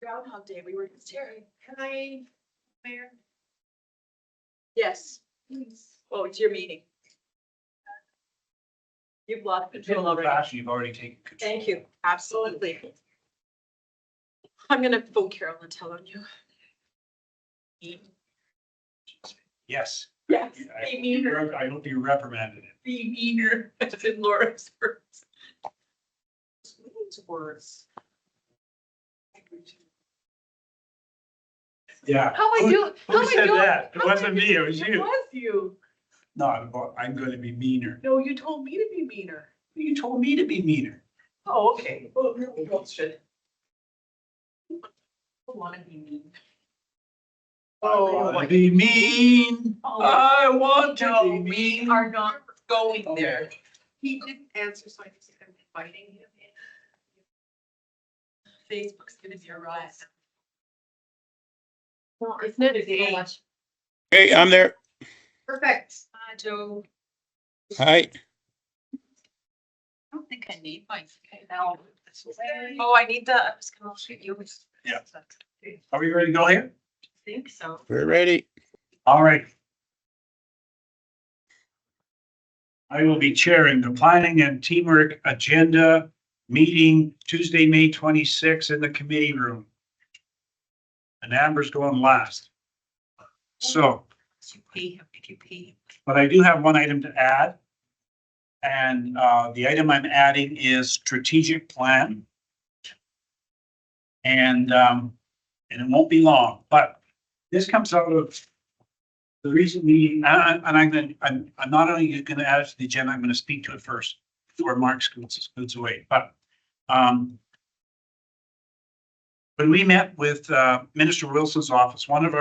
Groundhog Day, we were just here. Can I, Mayor? Yes. Please. Oh, it's your meeting. You've lost control already. Fashion, you've already taken control. Thank you, absolutely. I'm gonna phone Carol and tell her you. Yes. Yes. I I hope you reprimanded it. Be meaner. It's in Laura's words. Words. Yeah. How I do? How Who I said do- that? It how I wasn't do- me, it was It you. was you. No, I'm going to be meaner. No, you told me to be meaner. You told me to be meaner. Oh, okay. Well, we both should. I want to be mean. I want to be mean. I want to be No, we mean. are not going there. Okay. He didn't answer, so I just am inviting him in. Facebook's gonna be a riot. Well, Isn't it so much? Hey, I'm there. Perfect. Hi, Joe. Hi. I don't think I need my. Now. Oh, I need that. I was gonna shoot you. Yeah. Are we ready to go here? I think so. We're ready. All right. I will be chairing the Planning and Teamwork Agenda meeting Tuesday, May 26th in the committee room. And Amber's going last. So, Did you pay him? Did you pay him? but I do have one item to add. And the item I'm adding is strategic plan. And it won't be long, but this comes out of the recent meeting, and I'm not only gonna add it to the agenda, I'm gonna speak to it first before Mark scoots away, but when we met with Minister Wilson's office, one of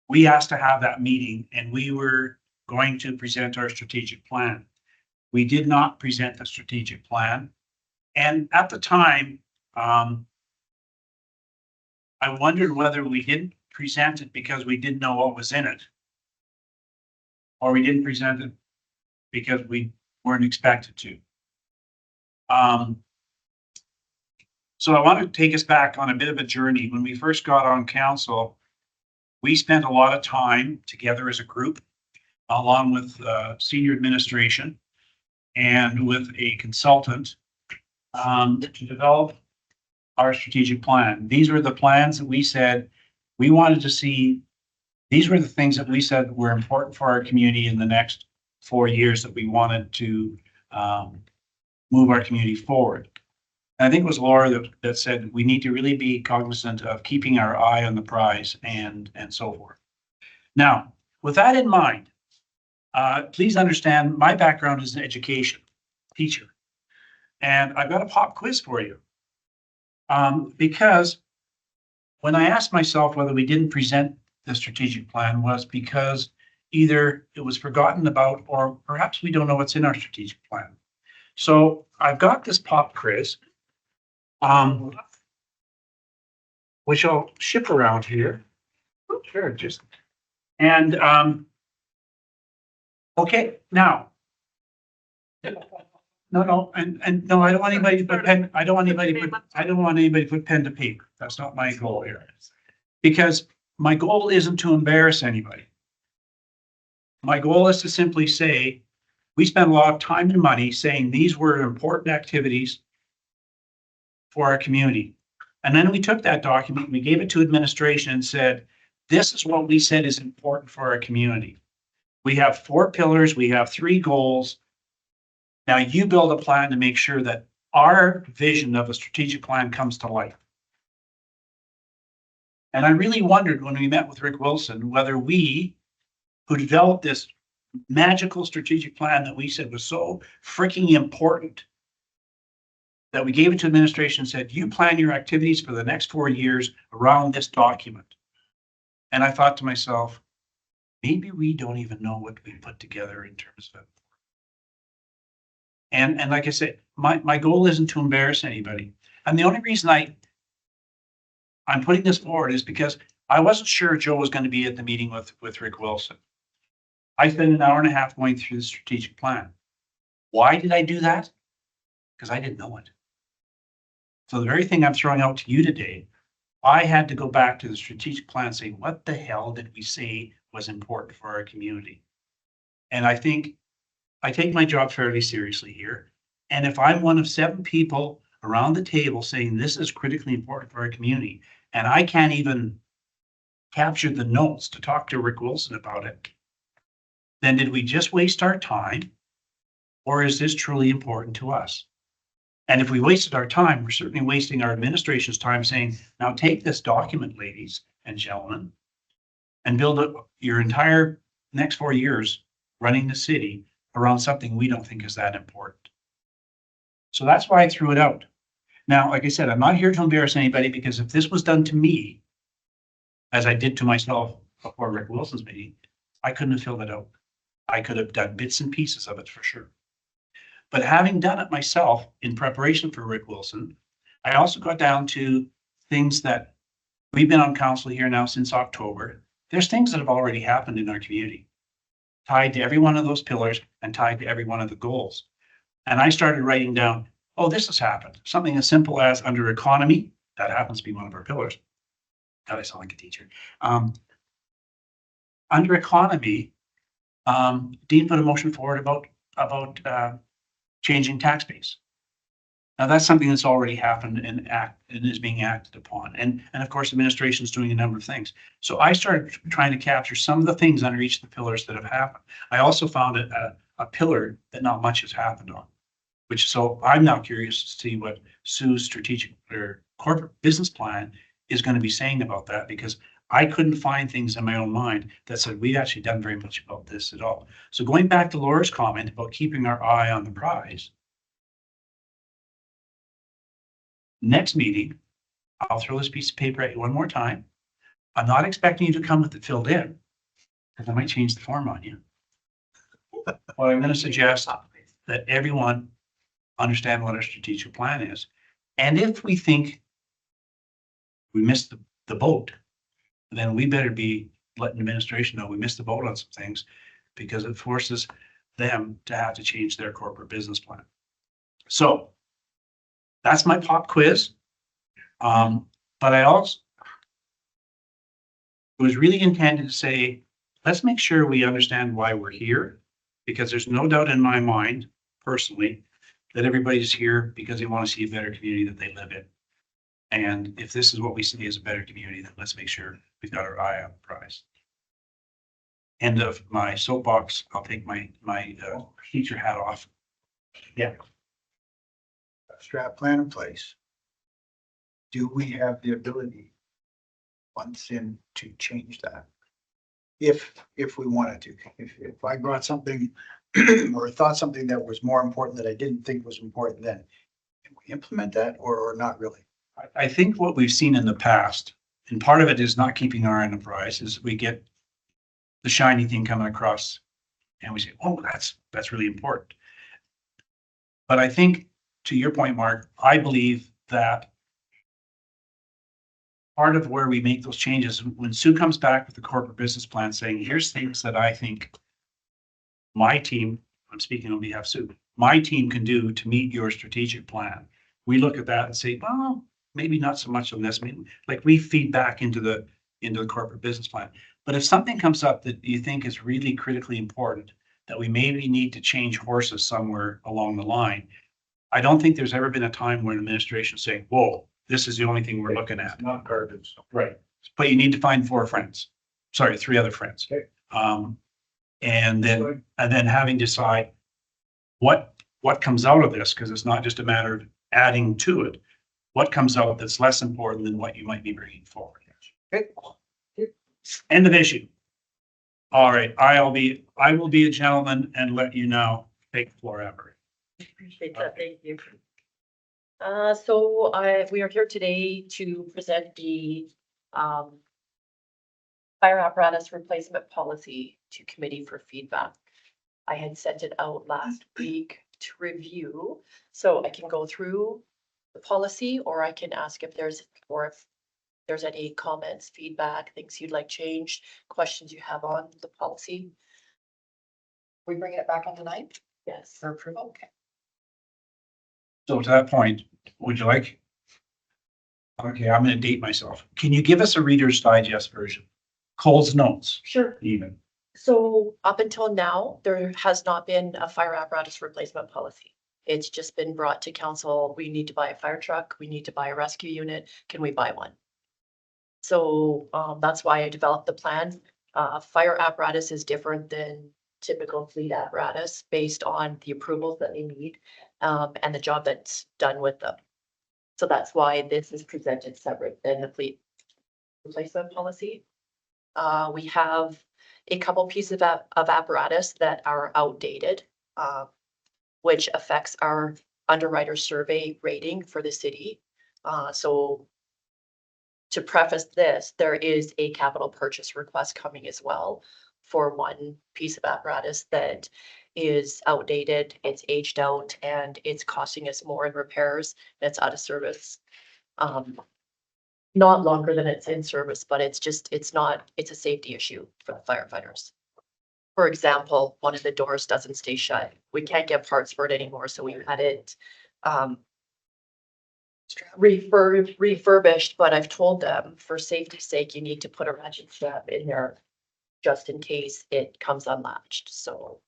we asked to have that meeting and we were going to present our strategic plan. We did not present the strategic plan. And at the time, I wondered whether we didn't present it because we didn't know what was in it. Or we didn't present it because we weren't expected to. So I want to take us back on a bit of a journey. When we first got on council, we spent a lot of time together as a group, along with senior administration and with a consultant to develop our strategic plan. These were the plans that we said we wanted to see. These were the things that we said were important for our community in the next 4 years that we wanted to move our community forward. And I think it was Laura that said we need to really be cognizant of keeping our eye on the prize and so forth. Now, with that in mind, please understand my background is an education teacher, and I've got a pop quiz for you. Because when I asked myself whether we didn't present the strategic plan was because either it was forgotten about or perhaps we don't know what's in our strategic plan. So I've got this pop quiz, which I'll ship around here. Oh, sure, and okay, now. No, and no, I don't want anybody to put pen, I don't want anybody to put pen to paper. That's not my goal here. Because my goal isn't to embarrass anybody. My goal is to simply say, we spent a lot of time and money saying these were important activities for our community. And then we took that document, we gave it to administration and said, this is what we said is important for our community. We have 4 pillars, we have 3 goals. Now you build a plan to make sure that our vision of a strategic plan comes to life. And I really wondered when we met with Rick Wilson, whether we, who developed this magical strategic plan that we said was so freaking important, that we gave it to administration and said, you plan your activities for the next 4 years around this document. And I thought to myself, maybe we don't even know what we put together in terms of it. And like I said, my goal isn't to embarrass anybody. And the only reason I'm putting this forward is because I wasn't sure Joe was going to be at the meeting with Rick Wilson. I spent an hour and a half going through the strategic plan. Why did I do that? Because I didn't know it. So the very thing I'm throwing out to you today, I had to go back to the strategic plan and say, what the hell did we say was important for our community? And I think I take my job fairly seriously here. And if I'm one of 7 people around the table saying this is critically important for our community, and I can't even capture the notes to talk to Rick Wilson about it, then did we just waste our time? Or is this truly important to us? And if we wasted our time, we're certainly wasting our administration's time saying, now take this document, ladies and gentlemen, and build up your entire next 4 years running the city around something we don't think is that important. So that's why I threw it out. Now, like I said, I'm not here to embarrass anybody, because if this was done to me, as I did to myself before Rick Wilson's meeting, I couldn't have filled it out. I could have done bits and pieces of it for sure. But having done it myself in preparation for Rick Wilson, I also got down to things that we've been on council here now since October. There's things that have already happened in our community, tied to every one of those pillars and tied to every one of the goals. And I started writing down, oh, this has happened. Something as simple as under economy, that happens to be one of our pillars. God, I sound like a teacher. Under economy, Dean put a motion forward about changing tax base. Now that's something that's already happened and is being acted upon. And of course, administration is doing a number of things. So I started trying to capture some of the things under each of the pillars that have happened. I also found a pillar that not much has happened on, so I'm now curious to see what Sue's strategic or corporate business plan is going to be saying about that, because I couldn't find things in my own mind that said we've actually done very much about this at all. So going back to Laura's comment about keeping our eye on the prize, next meeting, I'll throw this piece of paper at you one more time. I'm not expecting you to come with it filled in, because I might change the form on you. What I'm going to suggest that everyone understand what our strategic plan is. And if we think we missed the boat, then we better be letting the administration know we missed the boat on some things, because it forces them to have to change their corporate business plan. So that's my pop quiz. But I also was really intended to say, let's make sure we understand why we're here, because there's no doubt in my mind, personally, that everybody's here because they want to see a better community that they live in. And if this is what we see as a better community, then let's make sure we've got our eye on the prize. End of my soapbox. I'll take my teacher hat off. Yeah. Strat plan in place. Do we have the ability once in to change that? If we wanted to, if I brought something or thought something that was more important that I didn't think was important, then can we implement that or not really? I think what we've seen in the past, and part of it is not keeping our eye on the prize, is we get the shiny thing coming across and we say, oh, that's really important. But I think, to your point, Mark, I believe that part of where we make those changes, when Sue comes back with the corporate business plan saying, here's things that I think my team, I'm speaking on behalf of Sue, my team can do to meet your strategic plan. We look at that and say, well, maybe not so much on this. Maybe, like, we feed back into the corporate business plan. But if something comes up that you think is really critically important, that we maybe need to change horses somewhere along the line, I don't think there's ever been a time where an administration saying, whoa, this is the only thing we're looking at. Not garbage. Right. But you need to find 3 other friends. Okay. And then having to decide what comes out of this, because it's not just a matter of adding to it. What comes out that's less important than what you might be bringing forward. Okay. End of issue. All right, I will be a gentleman and let you now take the floor, Amber. Appreciate that, thank you. We are here today to present the fire apparatus replacement policy to committee for feedback. I had sent it out last week to review, so I can go through the policy, or I can ask if there's any comments, feedback, things you'd like changed, questions you have on the policy. We bringing it back on the ninth Yes. for approval? Okay. So to that point, would you like? Okay, I'm gonna date myself. Can you give us a Reader's Digest version? Cole's notes, Sure. even. So up until now, there has not been a fire apparatus replacement policy. It's just been brought to council. We need to buy a fire truck. We need to buy a rescue unit. Can we buy one? So that's why I developed the plan. Fire apparatus is different than typical fleet apparatus based on the approvals that they need and the job that's done with them. So that's why this is presented separate than the fleet replacement policy. We have a couple pieces of apparatus that are outdated, which affects our underwriter survey rating for the city. So to preface this, there is a capital purchase request coming as well for one piece of apparatus that is outdated, it's aged out, and it's costing us more in repairs. It's out of service. Not longer than it's in service, but it's a safety issue for the firefighters. For example, one of the doors doesn't stay shut. We can't get parts for it anymore, so we had it refurbished, but I've told them for safety's sake, you need to put a ratchet strap in there just in case it comes unlatched. So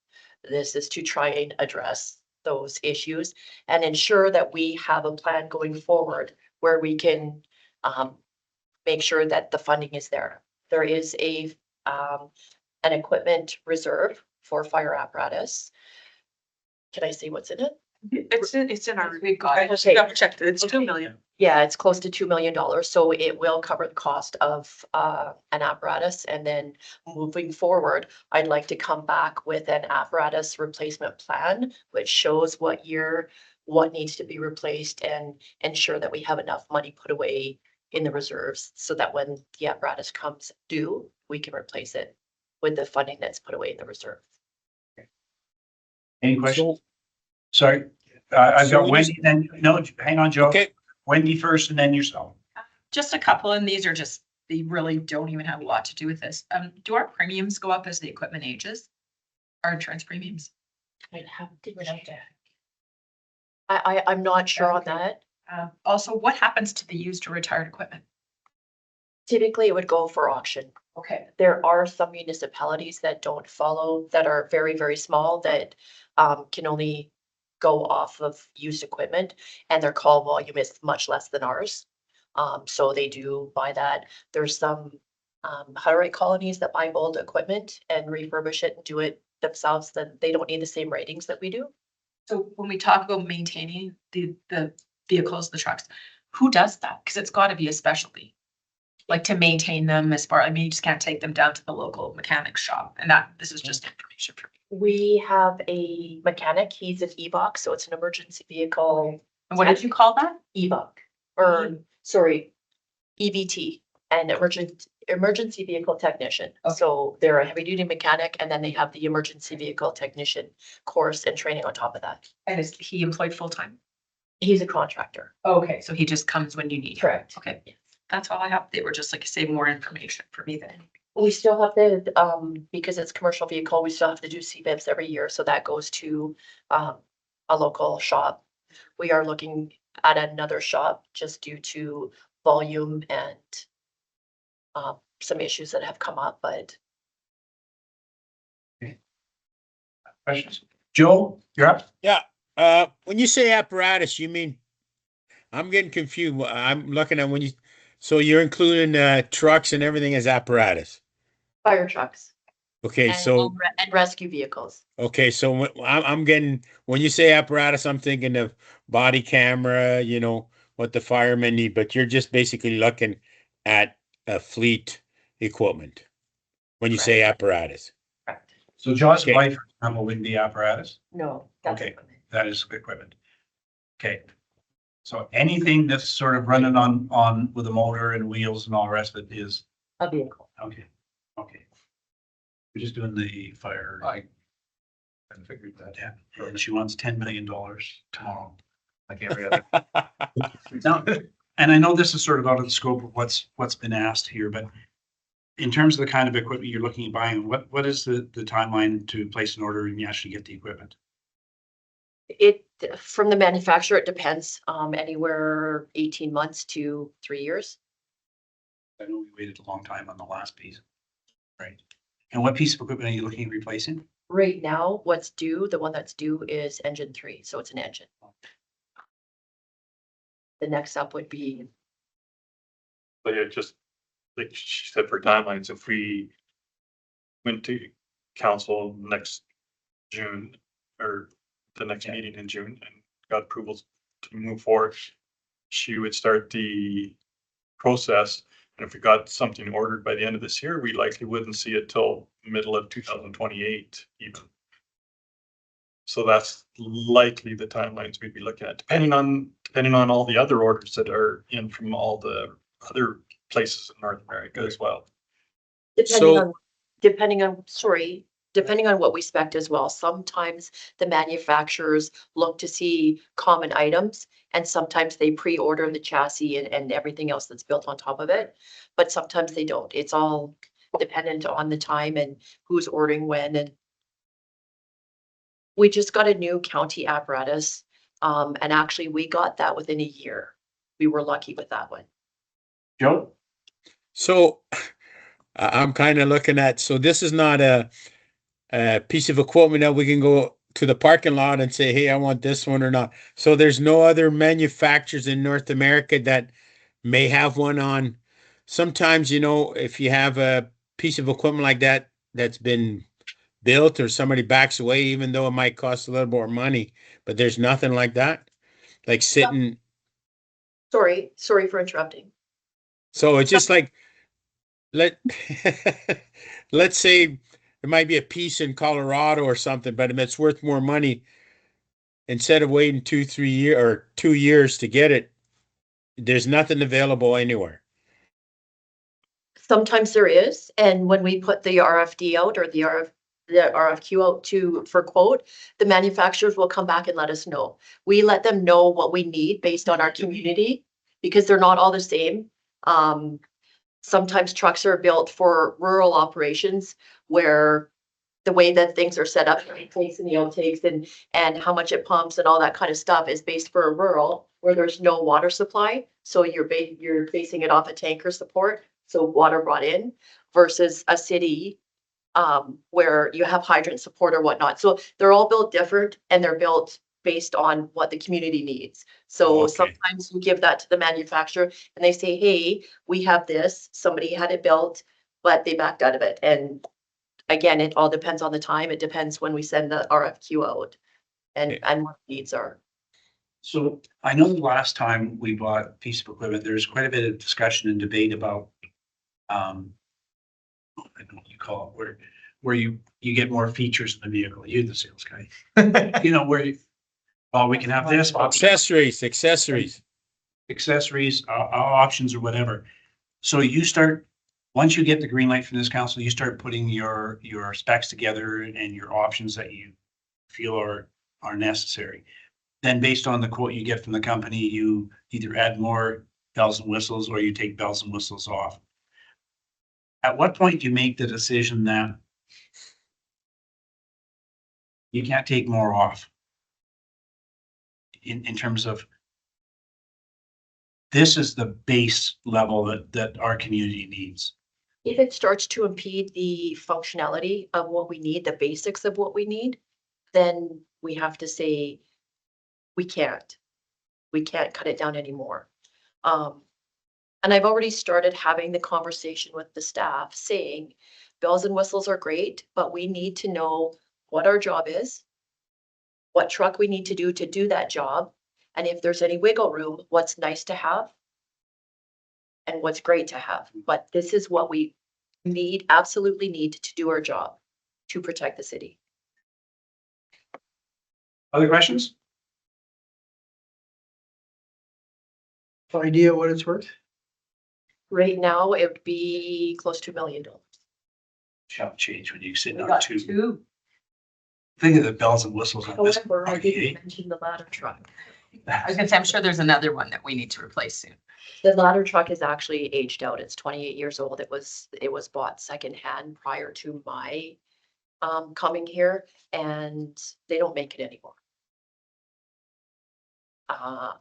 this is to try and address those issues and ensure that we have a plan going forward where we can make sure that the funding is there. There is an equipment reserve for fire apparatus. Can I say what's in it? It's in our. We've got it. Okay. Double checked it. It's Okay. 2 million. Yeah, it's close to $2 million, so it will cover the cost of an apparatus. And then moving forward, I'd like to come back with an apparatus replacement plan, which shows what needs to be replaced and ensure that we have enough money put away in the reserves so that when the apparatus comes due, we can replace it with the funding that's put away in the reserve. Any questions? So, Sorry, I've So got when you- Wendy, then, no, hang on, Joe. okay, Wendy first and then yourself. Just a couple, and these are just, they really don't even have a lot to do with this. Do our premiums go up as the equipment ages? Our insurance premiums? I'm not sure on Okay. that. Also, what happens to the used or retired equipment? Typically, it would go for auction. Okay. There are some municipalities that don't follow, that are very, very small, that can only go off of used equipment, and their call volume is much less than ours. So they do buy that. There's some Hutterite colonies that buy old equipment and refurbish it and do it themselves, that they don't need the same ratings that we do. So when we talk about maintaining the vehicles, the trucks, who does that? Because it's got to be a specialty. Like to maintain them as far, I mean, you just can't take them down to the local mechanic shop, and this is just information for me. We have a mechanic, he's an EVOC, so it's an emergency vehicle And what did you call that? EVOC, or sorry, EVT, and emergency vehicle technician. Okay. So they're a heavy duty mechanic, and then they have the emergency vehicle technician course and training on top of that. And is he employed full-time? He's a contractor. Okay, so he just comes when you need him. Correct. Okay, that's all I have. They were just like, say more information for me then. We still have to, because it's commercial vehicle, we still have to do CBIBs every year, so that goes to a local shop. We are looking at another shop just due to volume and some issues that have come up, but Questions? Joe, you're up. when you say apparatus, you mean, I'm getting confused. I'm looking at so you're including, trucks and everything as apparatus. fire trucks Okay, and so, and rescue vehicles. okay, so I'm getting, when you say apparatus, I'm thinking of body camera, what the firemen need, but you're just basically looking at a fleet equipment. When you say apparatus. Correct. So John's Okay. wife, for example, wouldn't be apparatus. No, that's Okay. equipment. That is equipment. Okay. So anything that's sort of running on with a motor and wheels and all the rest of it is, A vehicle. okay, okay. We're just doing the fire. I figured that, yeah. She wants $10 million tomorrow, like every other. Now, and I know this is sort of out of the scope of what's been asked here, but in terms of the kind of equipment you're looking at buying, what is the timeline to place an order and you actually get the equipment? It, from the manufacturer, it depends, anywhere 18 months to 3 years. I know we waited a long time on the last piece. Right. And what piece of equipment are you looking at replacing? Right now, what's due, the one that's due is engine 3, so it's an engine. The next up would be, But yeah, just like she said, for timelines, if we went to council next June or the next meeting in June and got approvals to move forward, she would start the process. And if we got something ordered by the end of this year, we likely wouldn't see it till middle of 2028 even. So that's likely the timelines we'd be looking at, depending on all the other orders that are in from all the other places in North America as well. So- depending on what we spec as well. Sometimes the manufacturers look to see common items, and sometimes they pre-order the chassis and everything else that's built on top of it. But sometimes they don't. It's all dependent on the time and who's ordering when. And we just got a new county apparatus, and actually we got that within a year. We were lucky with that one. Joe? So I'm kind of looking at, so this is not a piece of equipment that we can go to the parking lot and say, hey, I want this one or not. So there's no other manufacturers in North America that may have one on. Sometimes, you know, if you have a piece of equipment like that, that's been built or somebody backs away, even though it might cost a little more money, but there's nothing like that, like sitting. Sorry for interrupting. So it's just like, let's say there might be a piece in Colorado or something, but it's worth more money. Instead of waiting 2 years to get it, there's nothing available anywhere. Sometimes there is, and when we put the RFD out or the RFQ out for quote, the manufacturers will come back and let us know. We let them know what we need based on our community, because they're not all the same. Sometimes trucks are built for rural operations where the way that things are set up, the intakes and the outtakes and how much it pumps and all that kind of stuff is based for a rural where there's no water supply. So you're basing it off a tanker support, so water brought in, versus a city where you have hydrant support or whatnot. So they're all built different, and they're built based on what the community needs. So Okay. sometimes you give that to the manufacturer and they say, hey, we have this, somebody had it built, but they backed out of it. And again, it all depends on the time. It depends when we send the RFQ out and what the needs are. So I know the last time we bought a piece of equipment, there's quite a bit of discussion and debate about, I don't know what you call it, where you get more features in the vehicle. You're the sales guy. You know, we can have this. Accessories. Accessories, options or whatever. So once you get the green light from this council, you start putting your specs together and your options that you feel are necessary. Then based on the quote you get from the company, you either add more bells and whistles or you take bells and whistles off. At what point do you make the decision that you can't take more off? In terms of, this is the base level that our community needs. If it starts to impede the functionality of what we need, the basics of what we need, then we have to say, we can't cut it down anymore. And I've already started having the conversation with the staff saying, bells and whistles are great, but we need to know what our job is, what truck we need to do that job, and if there's any wiggle room, what's nice to have and what's great to have. But this is what we absolutely need to do our job to protect the city. Other questions? Idea what it's worth? Right now, it would be close to $1 million. Shall change when you sit We on got two. two. Think of the bells and whistles on this. However, I Okay. didn't mention the ladder truck. I was gonna say, I'm sure there's another one that we need to replace soon. The ladder truck is actually aged out. It's 28 years old. It was bought secondhand prior to my coming here, and they don't make it anymore.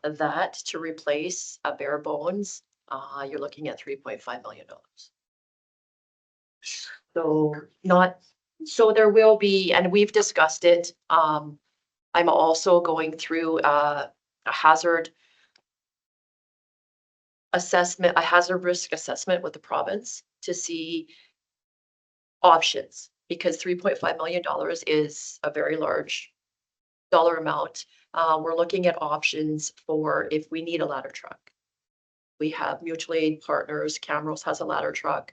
That to replace a bare bones, you're looking at $3.5 million. So so there will be, and we've discussed it. I'm also going through a hazard assessment, a hazard risk assessment with the province to see options, because $3.5 million is a very large dollar amount. We're looking at options for if we need a ladder truck. We have mutual aid partners. Camrose has a ladder truck.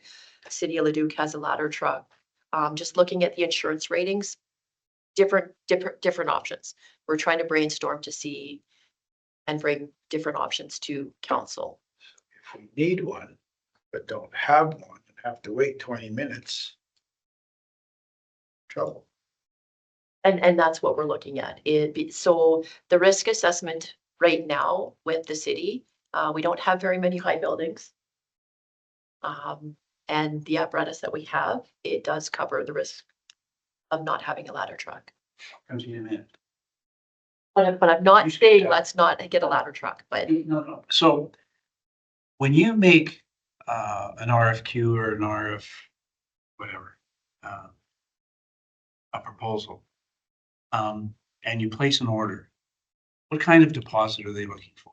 City of Leduc has a ladder truck. Just looking at the insurance ratings, different options. We're trying to brainstorm to see and bring different options to council. If we need one, but don't have one and have to wait 20 minutes. Trouble. And that's what we're looking at. So the risk assessment right now with the city, we don't have very many high buildings. And the apparatus that we have, it does cover the risk of not having a ladder truck. Comes in a minute. But I'm not You should saying have- let's not get a ladder truck, but No. So when you make an RFQ or an RF, whatever, a proposal, and you place an order, what kind of deposit are they looking for?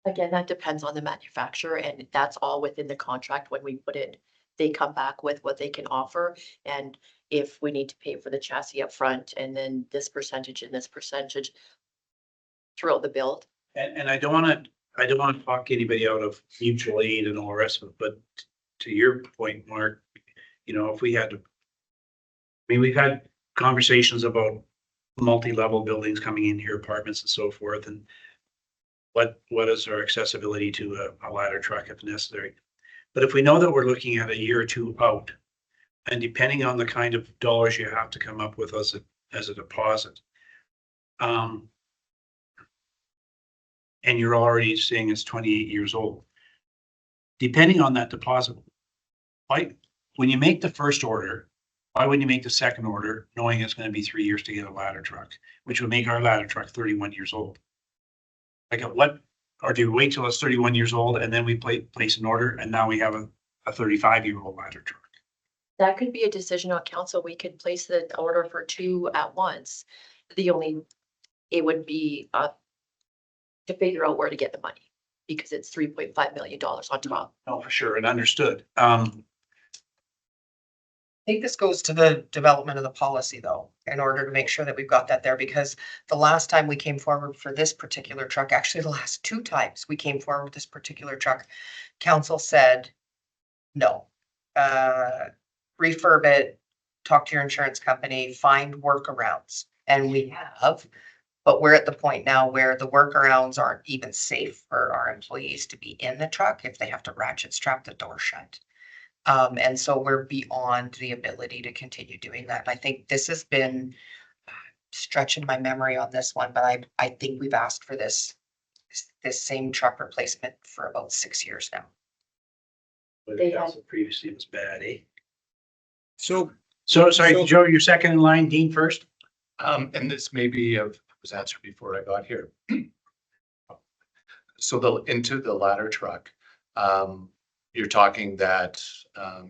again, that depends on the manufacturer, and that's all within the contract. When we put it, they come back with what they can offer, and if we need to pay for the chassis up front, and then this percentage and this percentage throughout the build. And I don't wanna talk anybody out of mutual aid and all the rest of it, but to your point, Mark, you know, if we had to, I mean, we've had conversations about multi-level buildings coming in here, apartments and so forth, and what is our accessibility to a ladder truck if necessary? But if we know that we're looking at a year or two out, and depending on the kind of dollars you have to come up with as a deposit, and you're already saying it's 28 years old, depending on that deposit, why, when you make the first order, why wouldn't you make the second order knowing it's going to be 3 years to get a ladder truck, which would make our ladder truck 31 years old? Like at what, or do you wait till it's 31 years old and then we place an order and now we have a 35-year-old ladder truck? That could be a decision on council. We could place the order for 2 at once. It would be to figure out where to get the money, because it's $3.5 million on top. No, for sure, and understood. I think this goes to the development of the policy though, in order to make sure that we've got that there, because the last time we came forward for this particular truck, actually the last 2 times we came forward with this particular truck, council said, no. Refurb it, talk to your insurance company, find workarounds. And we have, but we're at the point now where the workarounds aren't even safe for our employees to be in the truck if they have to ratchet strap the door shut. And so we're beyond the ability to continue doing that. And I think this has been stretching my memory on this one, but I think we've asked for this same truck replacement for about 6 years now. But They also previously was bad, eh? So So, sorry, So- Joe, you're second in line, Dean first? And this maybe was answered before I got here. So into the ladder truck, you're talking that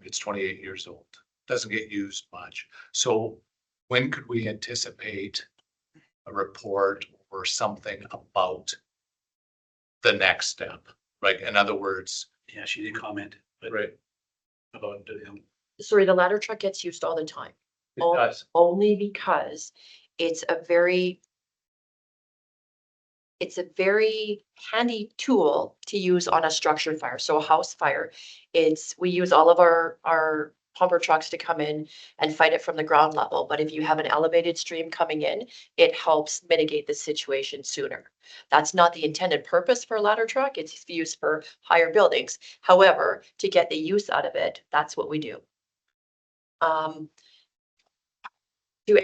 it's 28 years old, doesn't get used much. So when could we anticipate a report or something about the next step? Right? In other words, Yeah, she did comment, but right, about, Sorry, the ladder truck gets used all the time. it Oh. does. Only because it's a very handy tool to use on a structured fire. So a house fire, we use all of our pumper trucks to come in and fight it from the ground level. But if you have an elevated stream coming in, it helps mitigate the situation sooner. That's not the intended purpose for a ladder truck. It's used for higher buildings. However, to get the use out of it, that's what we do. To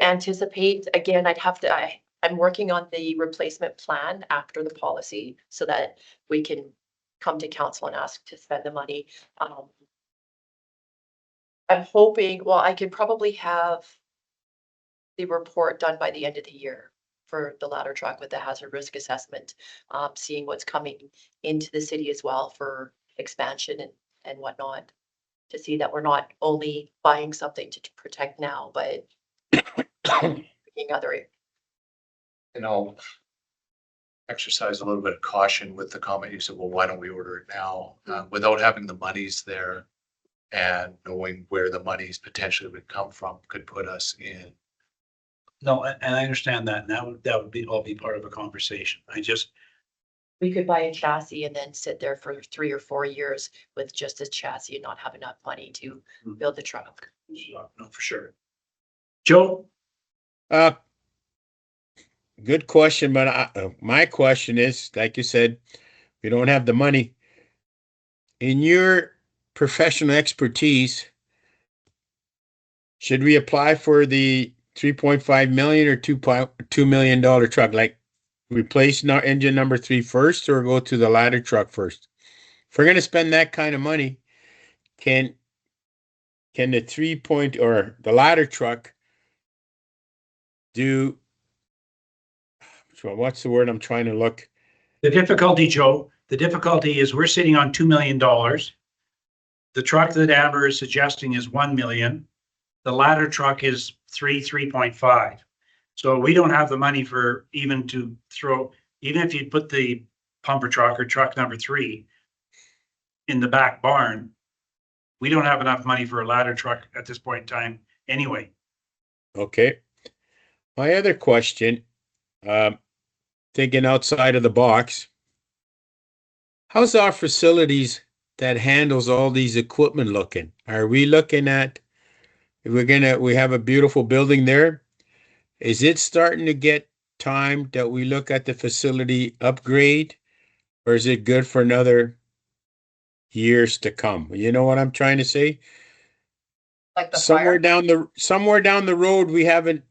anticipate, again, I'm working on the replacement plan after the policy so that we can come to council and ask to spend the money. I'm hoping, well, I could probably have the report done by the end of the year for the ladder truck with the hazard risk assessment, seeing what's coming into the city as well for expansion and whatnot. To see that we're not only buying something to protect now, but taking other. Exercise a little bit of caution with the comment. You said, well, why don't we order it now? Without having the monies there and knowing where the monies potentially would come from could put us in. No, and I understand that. And that would be all be part of a conversation. We could buy a chassis and then sit there for 3 or 4 years with just a chassis and not have enough money to build the truck. No, for sure. Joe? Good question, but my question is, like you said, we don't have the money. In your professional expertise, should we apply for the 3.5 million or $2 million truck? Like replace engine number 3 first or go to the ladder truck first? If we're going to spend that kind of money, can the 3 point or the ladder truck do, so what's the word I'm trying to look? The difficulty, Joe, is we're sitting on $2 million. The truck that Amber is suggesting is 1 million. The ladder truck is 3.5. So we don't have the money for even if you put the pumper truck or truck number 3 in the back barn, we don't have enough money for a ladder truck at this point in time anyway. Okay. My other question, thinking outside of the box, how's our facilities that handles all these equipment looking? Are we looking at, we have a beautiful building there. Is it starting to get time that we look at the facility upgrade, or is it good for another years to come? You know what I'm trying to say? Like the Somewhere fire. somewhere down the road, we haven't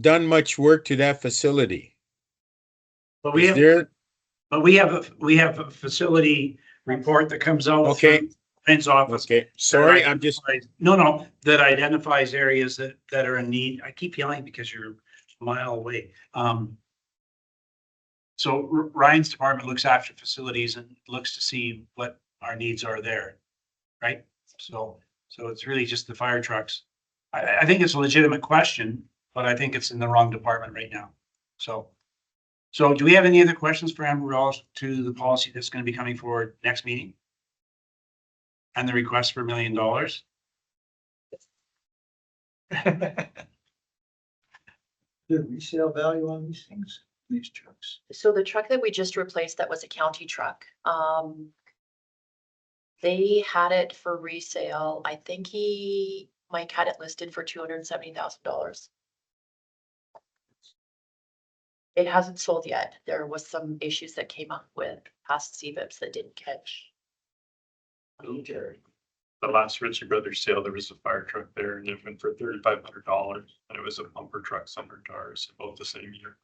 done much work to that facility. But we have a facility report that comes out. Okay. Through Finn's office. Okay, sorry, I'm just, No, that identifies areas that are in need. I keep yelling because you're a mile away. So Ryan's department looks after facilities and looks to see what our needs are there, right? So it's really just the fire trucks. I think it's a legitimate question, but I think it's in the wrong department right now. So do we have any other questions for Amber relative to the policy that's going to be coming forward next meeting? And the request for $1 million? The resale value on these things, these trucks. So the truck that we just replaced, that was a county truck. They had it for resale. I think Mike had it listed for $270,000. It hasn't sold yet. There was some issues that came up with past CVIPs that didn't catch. The last Ritchie Brothers sale, there was a fire truck there and it went for $3,500 and it was a bumper truck similar to ours, about the same year.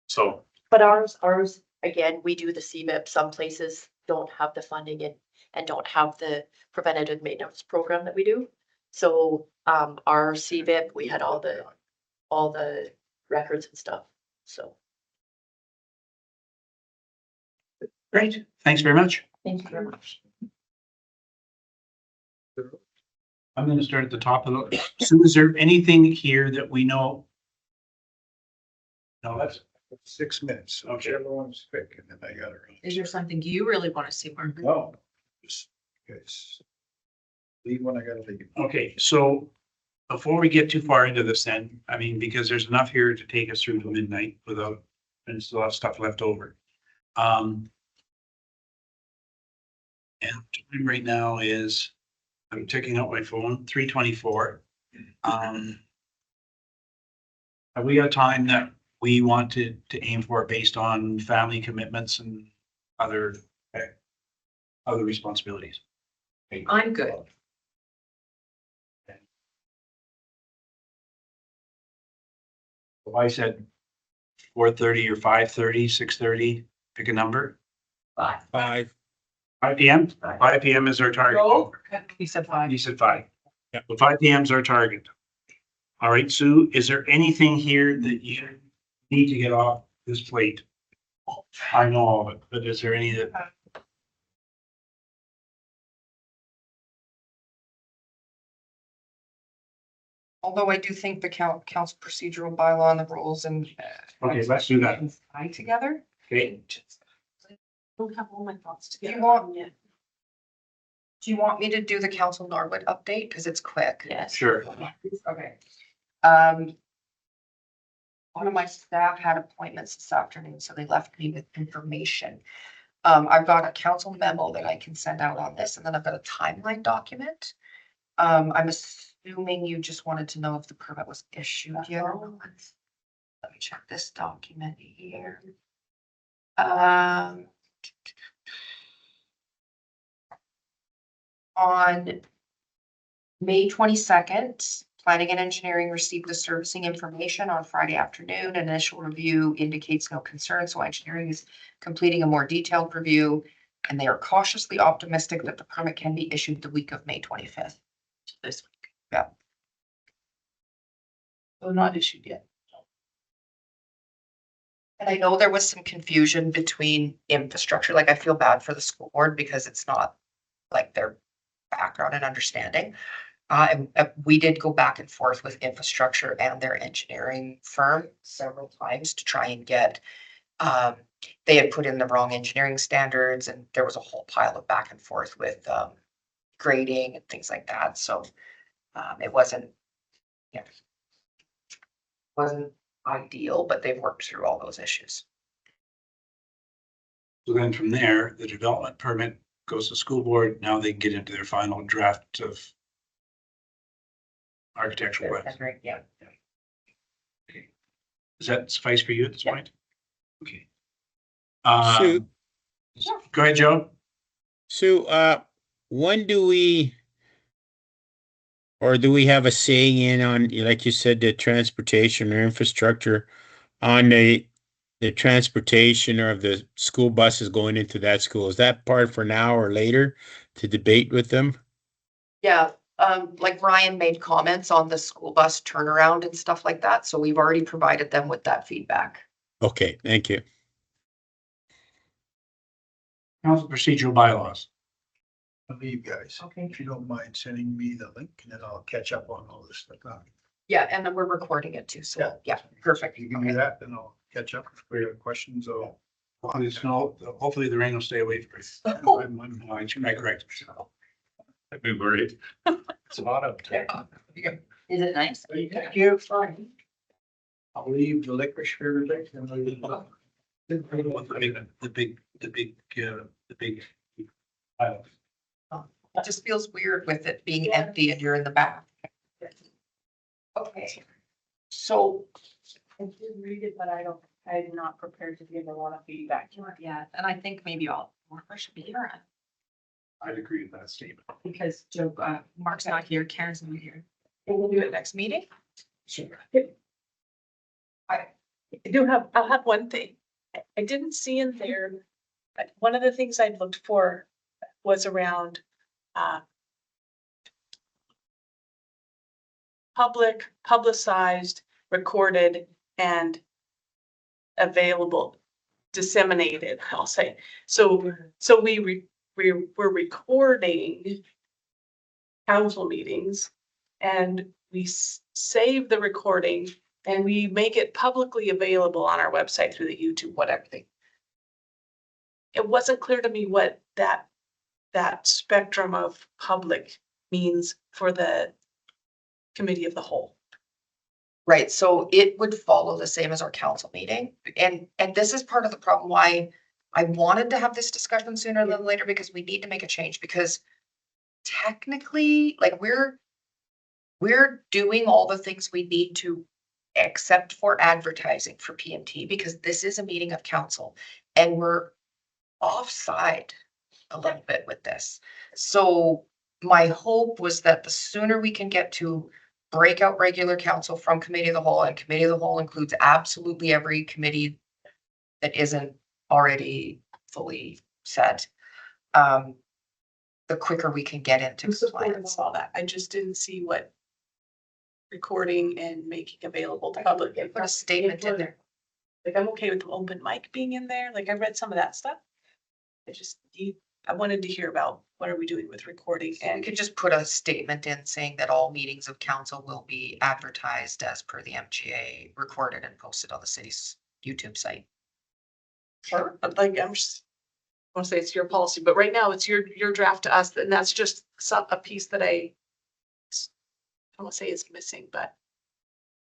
So. But ours, again, we do the CVIP. Some places don't have the funding and don't have the preventative maintenance program that we do. So, our CVIP, we had all the records and stuff, so. Great, thanks very much. Thank you very much. I'm going to start at the top of the, so is there anything here that we know? No, that's 6 minutes. Okay. Whichever one's quick, and then I got it. Is there something you really want to see, Mark? No. Just, guys. Leave when I gotta leave. okay. So before we get too far into this then, I mean, because there's enough here to take us through to midnight without, and still have stuff left over. And time right now is, I'm checking out my phone, 3:24. Have we got time that we want to aim for based on family commitments and other responsibilities? I'm good. If I said 4:30 or 5:30, 6:30, pick a number. 5. 5. 5 PM? 5 PM is our target. You said 5. You said 5. Yeah. So 5 PM is our target. All right, Sue, is there anything here that you need to get off this plate? I know all of it, but is there any that? Although I do think the council procedural bylaw and the rules and. Okay, let's do that. Tie together. Okay, Don't have all my thoughts Do you together. want, do you want me to do the council Norwood update? Cause it's quick. Yes. sure. Okay. One of my staff had appointments this afternoon, so they left me with information. I've got a council memo that I can send out on this, and then I've got a timeline document. I'm assuming you just wanted to know if the permit was issued yet or not. Let me check this document here. On May 22nd, planning and engineering received the servicing information on Friday afternoon. An initial review indicates no concern, so engineering is completing a more detailed review. And they are cautiously optimistic that the permit can be issued the week of May 25th. This week. Yeah. So not issued yet. And I know there was some confusion between infrastructure, like I feel bad for the school board because it's not like their background and understanding. And we did go back and forth with infrastructure and their engineering firm several times to try and get, they had put in the wrong engineering standards and there was a whole pile of back and forth with grading and things like that. So it wasn't, yeah, wasn't ideal, but they've worked through all those issues. So then from there, the development permit goes to school board. Now they can get into their final draft of architectural plans. That's right, yeah. Does that suffice for you at this Yeah. point? Okay. Sue? Go ahead, Joe. Sue, when do we, or do we have a saying in on, like you said, the transportation or infrastructure on the transportation or of the school buses going into that school? Is that part for now or later to debate with them? Yeah, like Ryan made comments on the school bus turnaround and stuff like that, so we've already provided them with that feedback. Okay, thank you. Council procedural bylaws. I'll leave, guys. Okay. If you don't mind sending me the link, and then I'll catch up on all this stuff. Yeah, and then we're recording it too, so, yeah, If perfect. you can do that, then I'll catch up if we have questions or. Hopefully the rain will stay away from us. I'm correct. I'd be worried. It's hot out there. Is it nice? Thank you. I'll leave the licorice for everything. And I'll leave The big. Pile. It just feels weird with it being empty and you're in the back. Okay. So, I did read it, but I'm not prepared to give a lot of feedback to it yet. And I think maybe Mark should be here I'd agree with that statement. because Joe, Mark's not here, Karen's not here. And we'll do it next meeting. Sure. I'll have one thing. I didn't see in there, but one of the things I'd looked for was around publicized, recorded, and available, disseminated, I'll say. So we're recording council meetings and we save the recording and we make it publicly available on our website through the YouTube, whatever thing. It wasn't clear to me what that spectrum of public means for the committee of the whole. right, so it would follow the same as our council meeting. And this is part of the problem why I wanted to have this discussion sooner than later, because we need to make a change, because technically, like we're doing all the things we need to, except for advertising for PMT, because this is a meeting of council and we're offside a little bit with this. So my hope was that the sooner we can get to break out regular council from committee of the whole, and committee of the whole includes absolutely every committee that isn't already fully set. the quicker we can get into I'm supportive compliance. of all that. I just didn't see what recording and making available to public. Put a statement in there. Like, I'm okay with the open mic being in there. Like, I read some of that stuff. I wanted to hear about what are we doing with recording And and could just put a statement in saying that all meetings of council will be advertised as per the MGA, recorded and posted on the city's YouTube site. sure, but like, I'm just. I want to say it's your policy, but right now it's your draft to us, and that's just a piece that I don't want to say is missing, but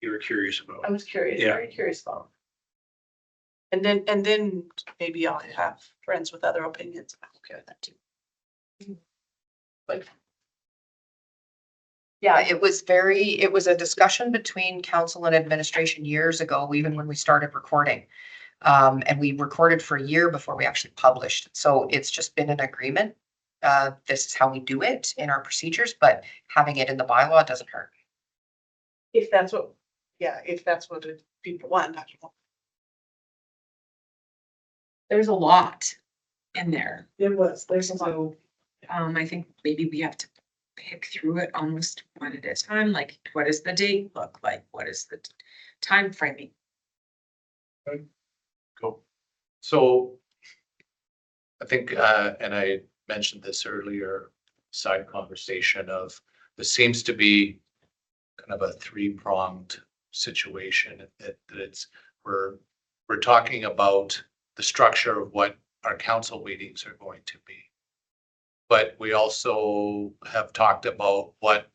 You were curious about. I was curious, Yeah. very curious about. And then maybe I'll have friends with other opinions. I'm okay with that too. But Yeah, it was a discussion between council and administration years ago, even when we started recording. And we recorded for a year before we actually published. So it's just been an agreement. This is how we do it in our procedures, but having it in the bylaw doesn't hurt. if that's what people want, I don't know. There's a lot in there. There's a lot. So, I think maybe we have to pick through it almost one at a time, like what does the date look like? What is the time framing? Cool. So I think, and I mentioned this earlier, side conversation of, this seems to be kind of a three-pronged situation that we're talking about the structure of what our council meetings are going to be. But we also have talked about what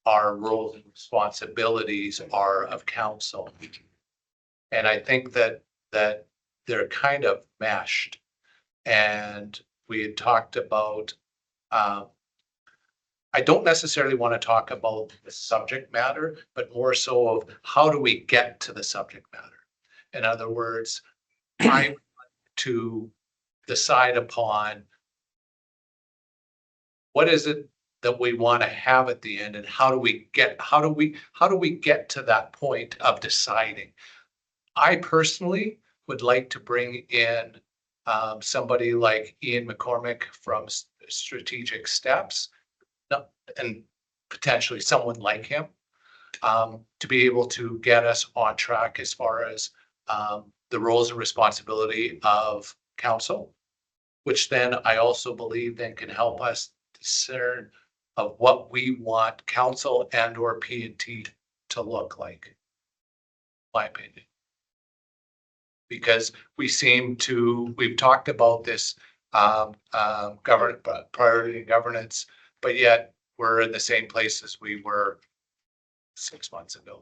our roles and responsibilities are of council. And I think that they're kind of meshed. And we had talked about, I don't necessarily want to talk about the subject matter, but more so of how do we get to the subject matter? In other words, I want to decide upon what is it that we want to have at the end, and how do we get to that point of deciding? I personally would like to bring in somebody like Ian McCormick from Strategic Steps, and potentially someone like him, to be able to get us on track as far as the roles and responsibility of council, which then I also believe then can help us discern of what we want council and or P&T to look like, my opinion. Because we've talked about this priority and governance, but yet we're in the same place as we were 6 months ago.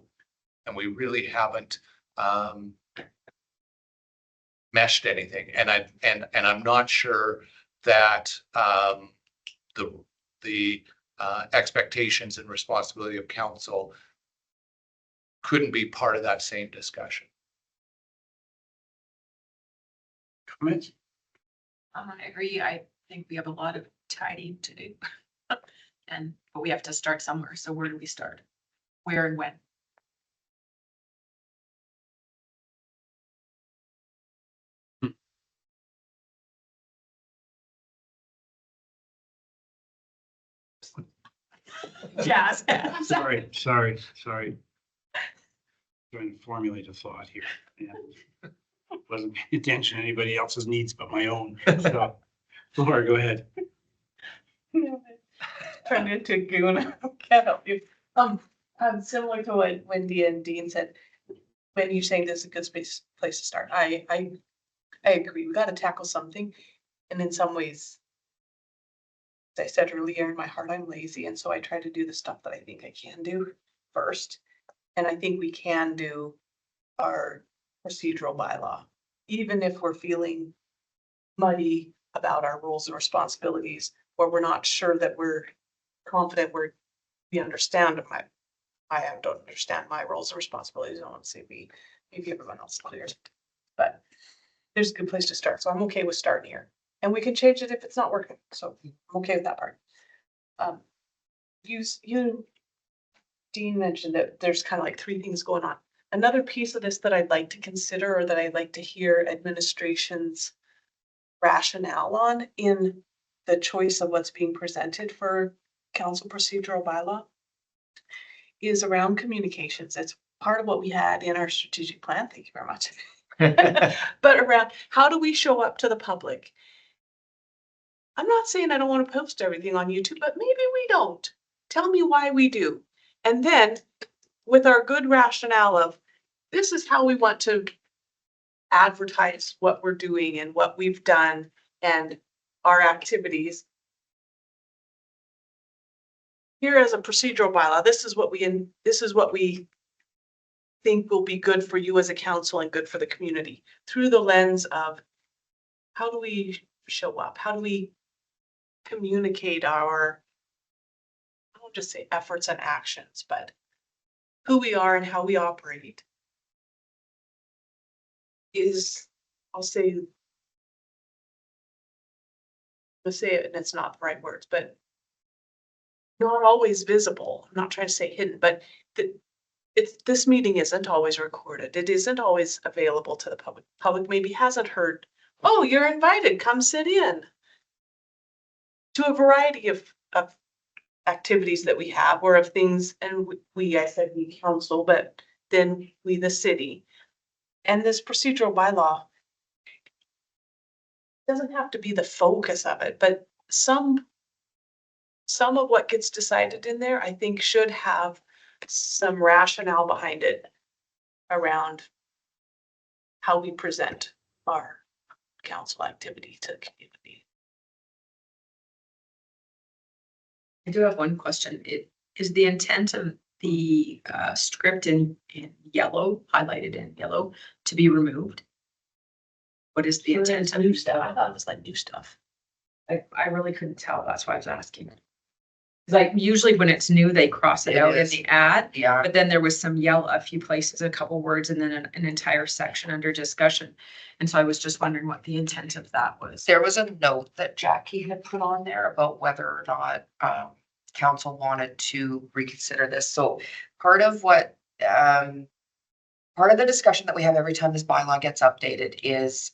And we really haven't meshed anything. And I'm not sure that the expectations and responsibility of council couldn't be part of that same discussion. Comments? I agree. I think we have a lot of tidying to do. But we have to start somewhere. So where do we start? Where and when? Yes. Sorry. Trying to formulate a thought here. Yeah. Wasn't paying attention to anybody else's needs but my own. So, Laura, go ahead. Turned into a goon. Can't help you. Similar to what Wendy and Dean said, when you're saying this is a good place to start, I agree. We got to tackle something, and in some ways, as I said earlier, in my heart, I'm lazy, and so I try to do the stuff that I think I can do first. And I think we can do our procedural bylaw, even if we're feeling muddy about our roles and responsibilities, or we're not sure that we're confident we understand I don't understand my roles and responsibilities. I don't want to say we, maybe everyone else clears, but there's a good place to start. So I'm okay with starting here, and we can change it if it's not working. So I'm okay with that part. Dean mentioned that there's kind of like three things going on. Another piece of this that I'd like to consider, or that I'd like to hear administration's rationale on, in the choice of what's being presented for council procedural bylaw is around communications. It's part of what we had in our strategic plan. Thank you very much. But around how do we show up to the public? I'm not saying I don't want to post everything on YouTube, but maybe we don't. Tell me why we do. And then with our good rationale of this is how we want to advertise what we're doing and what we've done and our activities. Here as a procedural bylaw, this is what we think will be good for you as a council and good for the community through the lens of how do we show up? How do we communicate our, I won't just say efforts and actions, but who we are and how we operate is, let's say it, and it's not the right words, but not always visible. I'm not trying to say hidden, but this meeting isn't always recorded. It isn't always available to the public. Public maybe hasn't heard, oh, you're invited, come sit in. To a variety of activities that we have or of things, and I said we council, but then we the city. And this procedural bylaw doesn't have to be the focus of it, but some of what gets decided in there, I think should have some rationale behind it around how we present our council activity to the community. I do have one question. Is the intent of the script in yellow, highlighted in yellow, to be removed? What is the intent of new stuff? I thought it was like new stuff. I really couldn't tell. That's why I was asking. Like usually when it's new, they cross it out in the ad. Yeah. But then there was some yellow, a few places, a couple words, and then an entire section under discussion. And so I was just wondering what the intent of that was. There was a note that Jackie had put on there about whether or not council wanted to reconsider this. So part of what part of the discussion that we have every time this bylaw gets updated is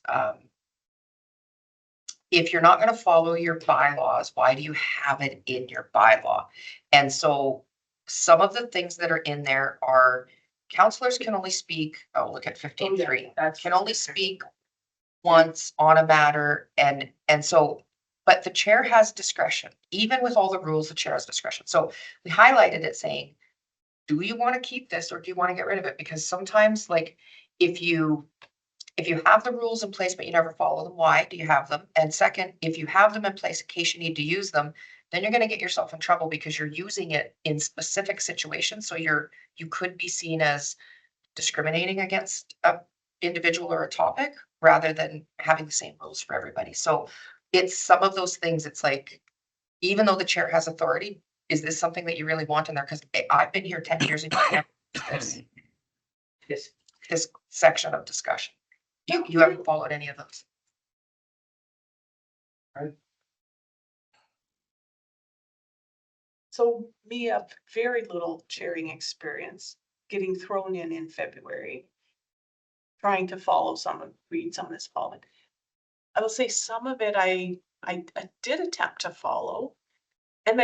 if you're not going to follow your bylaws, why do you have it in your bylaw? And so some of the things that are in there are councillors can only speak, oh, look at 15.3, can only speak once on a matter. And so, but the chair has discretion. Even with all the rules, the chair has discretion. So we highlighted it saying, do you want to keep this or do you want to get rid of it? Because sometimes like if you have the rules in place, but you never follow them, why do you have them? And second, if you have them in place in case you need to use them, then you're going to get yourself in trouble because you're using it in specific situations. So you could be seen as discriminating against a individual or a topic rather than having the same rules for everybody. So it's some of those things. It's like, even though the chair has authority, is this something that you really want in there? Because I've been here 10 years and this section of discussion. You haven't followed any of those. So me, a very little chairing experience, getting thrown in February, trying to read some of this following. I will say some of it I did attempt to follow, and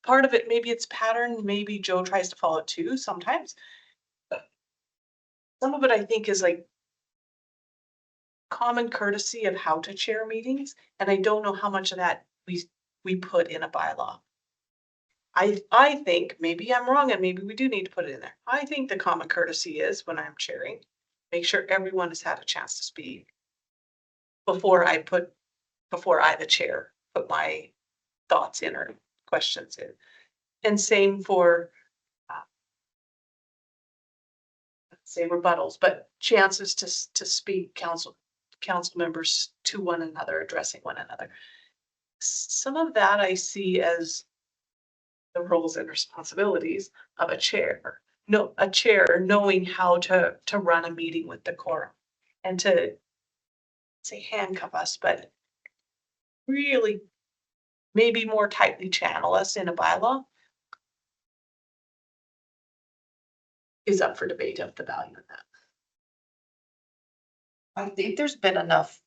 part of it, maybe it's pattern, maybe Joe tries to follow it too sometimes. Some of it I think is like common courtesy of how to chair meetings, and I don't know how much of that we put in a bylaw. I think, maybe I'm wrong and maybe we do need to put it in there. I think the common courtesy is when I'm chairing, make sure everyone has had a chance to speak before I, the chair, put my thoughts in or questions in. And same for, say rebuttals, but chances to speak, council members to one another, addressing one another. Some of that I see as the roles and responsibilities of a chair. A chair knowing how to run a meeting with decorum and to say handcuff us, but really maybe more tightly channel us in a bylaw is up for debate of the value of that. I think there's been enough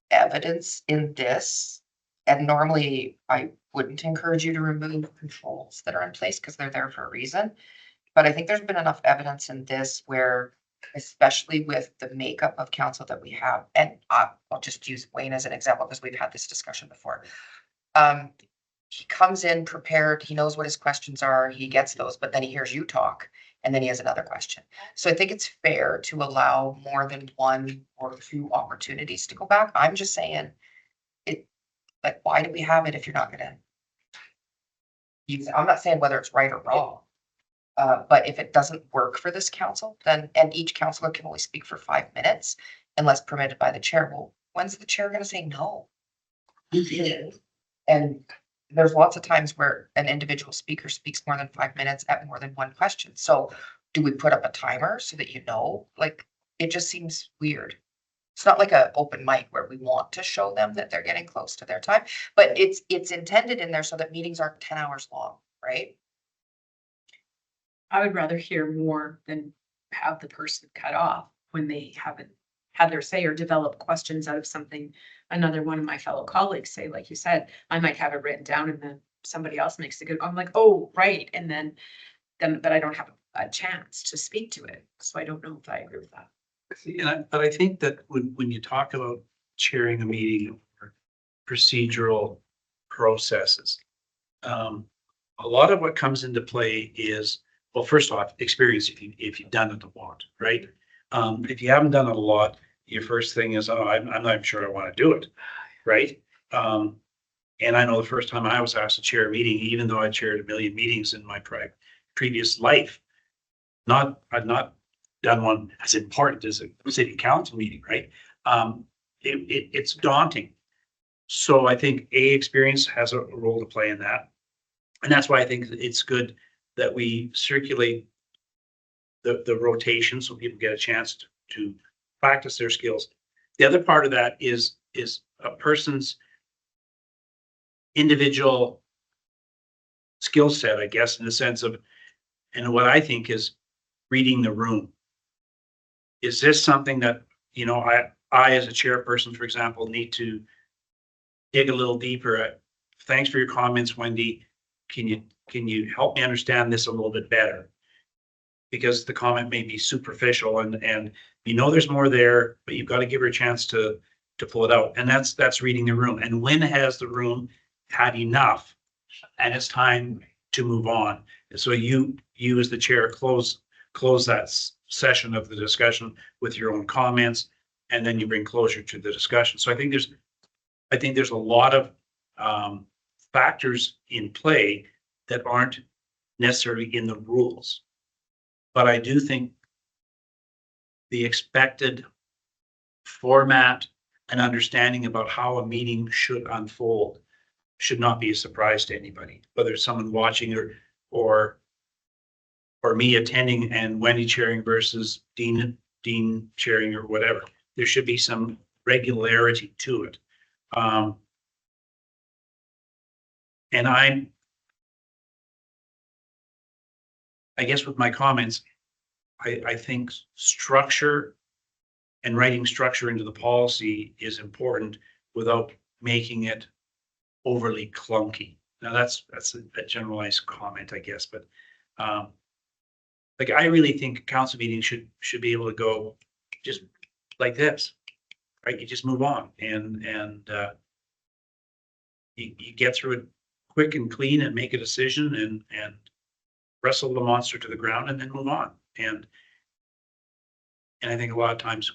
evidence in this And normally I wouldn't encourage you to remove controls that are in place because they're there for a reason. But I think there's been enough evidence in this where, especially with the makeup of council that we have, and I'll just use Wayne as an example because we've had this discussion before. He comes in prepared, he knows what his questions are, he gets those, but then he hears you talk and then he has another question. So I think it's fair to allow more than one or two opportunities to go back. I'm just saying it, like, why do we have it if you're not gonna use it? I'm not saying whether it's right or wrong. But if it doesn't work for this council, then, and each councilor can only speak for 5 minutes unless permitted by the chair. Well, when's the chair gonna say no? You did. And there's lots of times where an individual speaker speaks more than 5 minutes at more than one question. So do we put up a timer so that you know? Like, it just seems weird. It's not like an open mic where we want to show them that they're getting close to their time, but it's intended in there so that meetings aren't 10 hours long, right? I would rather hear more than have the person cut off when they haven't had their say or develop questions out of something. Another one of my fellow colleagues say, like you said, I might have it written down and then somebody else makes a good, I'm like, oh, right. And then, but I don't have a chance to speak to it. So I don't know if I agree with that. But I think that when you talk about chairing a meeting or procedural processes, a lot of what comes into play is, well, first off, experience if you've done it a lot, right? If you haven't done it a lot, your first thing is, oh, I'm not even sure I want to do it, right? And I know the first time I was asked to chair a meeting, even though I chaired a million meetings in my previous life, I've not done one as important as a city council meeting, right? It's daunting. So I think experience has a role to play in that. And that's why I think it's good that we circulate the rotation so people get a chance to practice their skills. The other part of that is a person's individual skill set, I guess, in the sense of, and what I think is reading the room. Is this something that, you know, I as a chairperson, for example, need to dig a little deeper at? Thanks for your comments, Wendy. Can you help me understand this a little bit better? Because the comment may be superficial and you know there's more there, but you've got to give her a chance to pull it out. And that's reading the room. And when has the room had enough and it's time to move on? And so you as the chair close that session of the discussion with your own comments, and then you bring closure to the discussion. So I think there's a lot of factors in play that aren't necessarily in the rules. But I do think the expected format and understanding about how a meeting should unfold should not be a surprise to anybody, whether it's someone watching or me attending and Wendy chairing versus Dean chairing or whatever. There should be some regularity to it. And I guess with my comments, I think structure and writing structure into the policy is important without making it overly clunky. Now that's a generalized comment, I guess, but like I really think council meetings should be able to go just like this, right? You just move on and you get through it quick and clean and make a decision and wrestle the monster to the ground and then move on. And I think a lot of times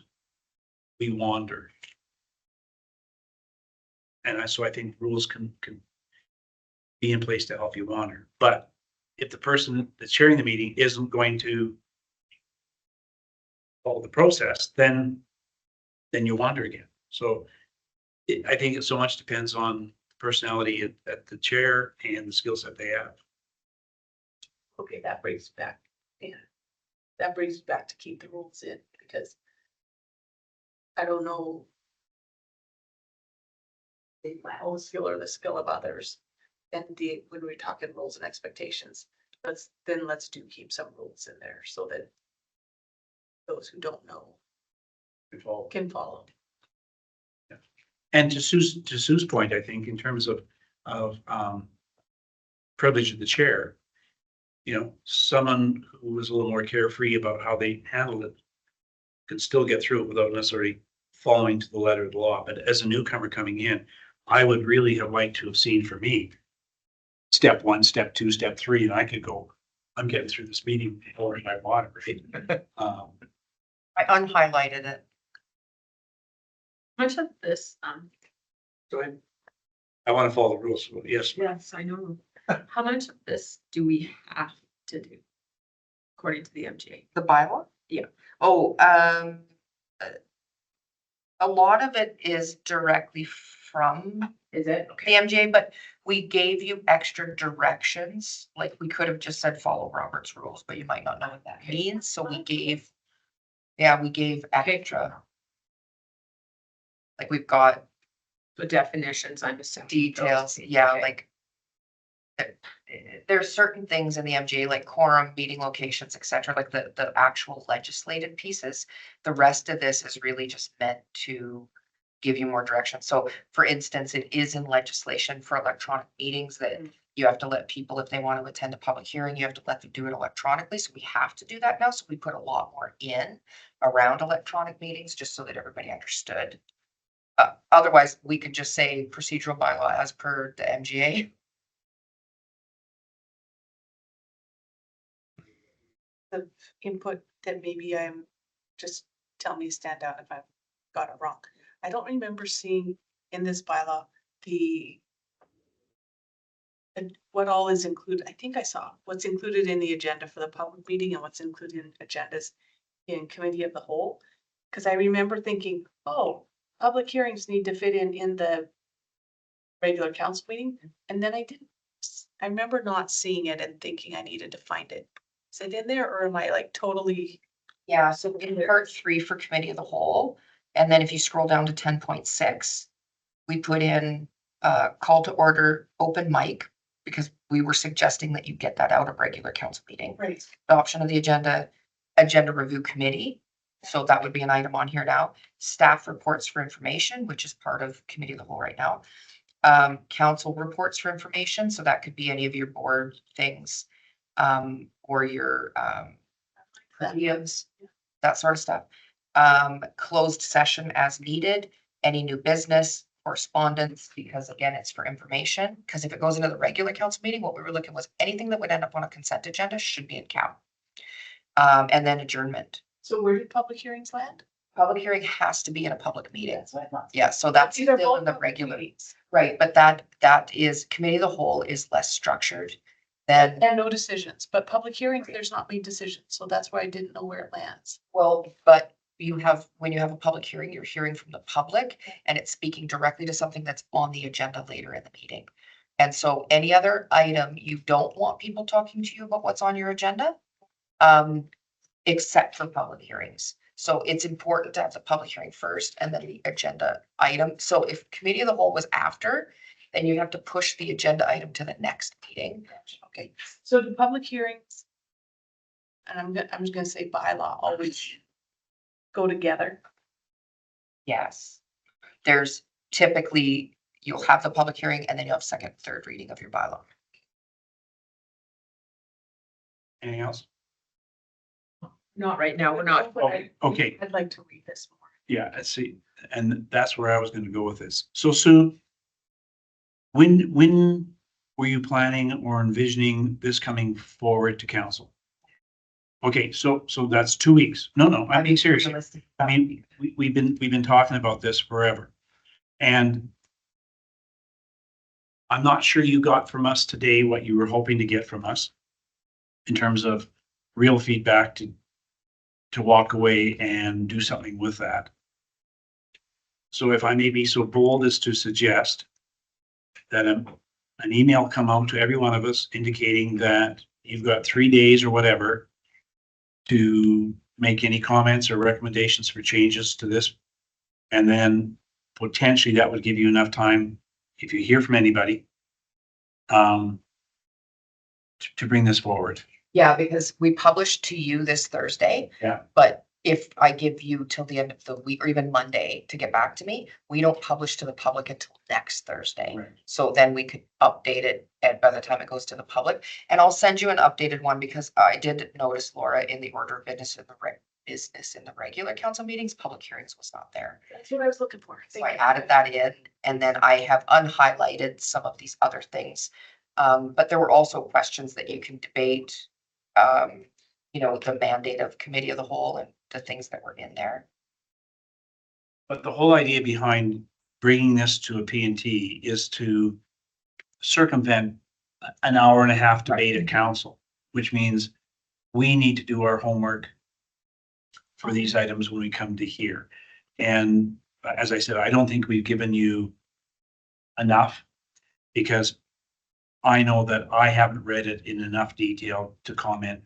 we wander. And so I think rules can be in place to help you wander. But if the person that's chairing the meeting isn't going to follow the process, then you wander again. So I think it so much depends on personality at the chair and the skill set they have. Okay, that brings back, yeah. That brings back to keep the rules in, because I don't know my own skill or the skill of others. And when we're talking rules and expectations, let's do keep some rules in there so that those who don't know can follow. And to Sue's point, I think in terms of privilege of the chair, you know, someone who was a little more carefree about how they handled it could still get through it without necessarily following to the letter of the law. But as a newcomer coming in, I would really have liked to have seen for me step 1, step 2, step 3, and I could go, I'm getting through this meeting or my water. Right? I unhighlighted it. Much of this, So I want to follow the rules. So yes, yes, I know. How much of this do we have to do? According to the MGA? The bylaw? Yeah. Oh, a lot of it is directly from Is it? the MGA, but we gave you extra directions. Like we could have just said, follow Robert's rules, but you might not know what that means. So we gave extra. Like we've got The definitions, I'm assuming. details, yeah, Okay. like there's certain things in the MGA, like quorum, meeting locations, et cetera, like the actual legislative pieces. The rest of this is really just meant to give you more direction. So for instance, it is in legislation for electronic meetings that you have to let people, if they want to attend a public hearing, you have to let them do it electronically. So we have to do that now. So we put a lot more in around electronic meetings, just so that everybody understood. Otherwise, we could just say procedural bylaw as per the MGA. Of input that maybe I'm, just tell me stand down if I've got it wrong. I don't remember seeing in this bylaw and what all is included. I think I saw what's included in the agenda for the public meeting and what's included in agendas in committee of the whole. Cause I remember thinking, oh, public hearings need to fit in the regular council meeting. And then I didn't, I remember not seeing it and thinking I needed to find it. Is it in there or am I like totally? Yeah, so in part 3 for committee of the whole, and then if you scroll down to 10.6, we put in call to order open mic, because we were suggesting that you get that out of regular council meeting. Right. Adoption of the agenda review committee. So that would be an item on here now. Staff reports for information, which is part of committee of the whole right now. Council reports for information. So that could be any of your board things, or your videos, that sort of stuff. Closed session as needed, any new business, correspondence, because again, it's for information. Because if it goes into the regular council meeting, what we were looking was anything that would end up on a consent agenda should be in count. And then adjournment. So where did public hearings land? Public hearing has to be in a public meeting. That's what I thought. Yeah, so that's These are still both in the public regular, meetings. right, but that is committee of the whole is less structured than, And no decisions, but public hearings, there's not made decisions, so that's why I didn't know where it lands. well, but you have, when you have a public hearing, you're hearing from the public and it's speaking directly to something that's on the agenda later in the meeting. And so any other item, you don't want people talking to you about what's on your agenda, except for public hearings. So it's important to have the public hearing first and then the agenda item. So if committee of the whole was after, then you have to push the agenda item to the next meeting. Okay, so the public hearings, and I'm just gonna say bylaw, always go together. Yes. There's typically, you'll have the public hearing and then you'll have second, third reading of your bylaw. anything else? Not right now, we're not. Okay. I'd like to read this more. Yeah, I see. And that's where I was going to go with this. So Sue, when were you planning or envisioning this coming forward to council? Okay, so that's 2 weeks. No, I'm being serious. I mean, we've been talking about this forever. And I'm not sure you got from us today what you were hoping to get from us in terms of real feedback to walk away and do something with that. So if I may be so bold as to suggest that an email come out to every one of us indicating that you've got 3 days or whatever to make any comments or recommendations for changes to this. And then potentially that would give you enough time, if you hear from anybody, to bring this forward. Yeah, because we published to you this Thursday. Yeah. But if I give you till the end of the week or even Monday to get back to me, we don't publish to the public until next Thursday. Right. So then we could update it and by the time it goes to the public. And I'll send you an updated one because I did notice, Laura, in the order of business in the regular council meetings, public hearings was not there. That's what I was looking for. So I added that in and then I have unhighlighted some of these other things. But there were also questions that you can debate. You know, the mandate of committee of the whole and the things that were in there. But the whole idea behind bringing this to a P&T is to circumvent an hour and a half debate at council, which means we need to do our homework for these items when we come to here. And as I said, I don't think we've given you enough because I know that I haven't read it in enough detail to comment.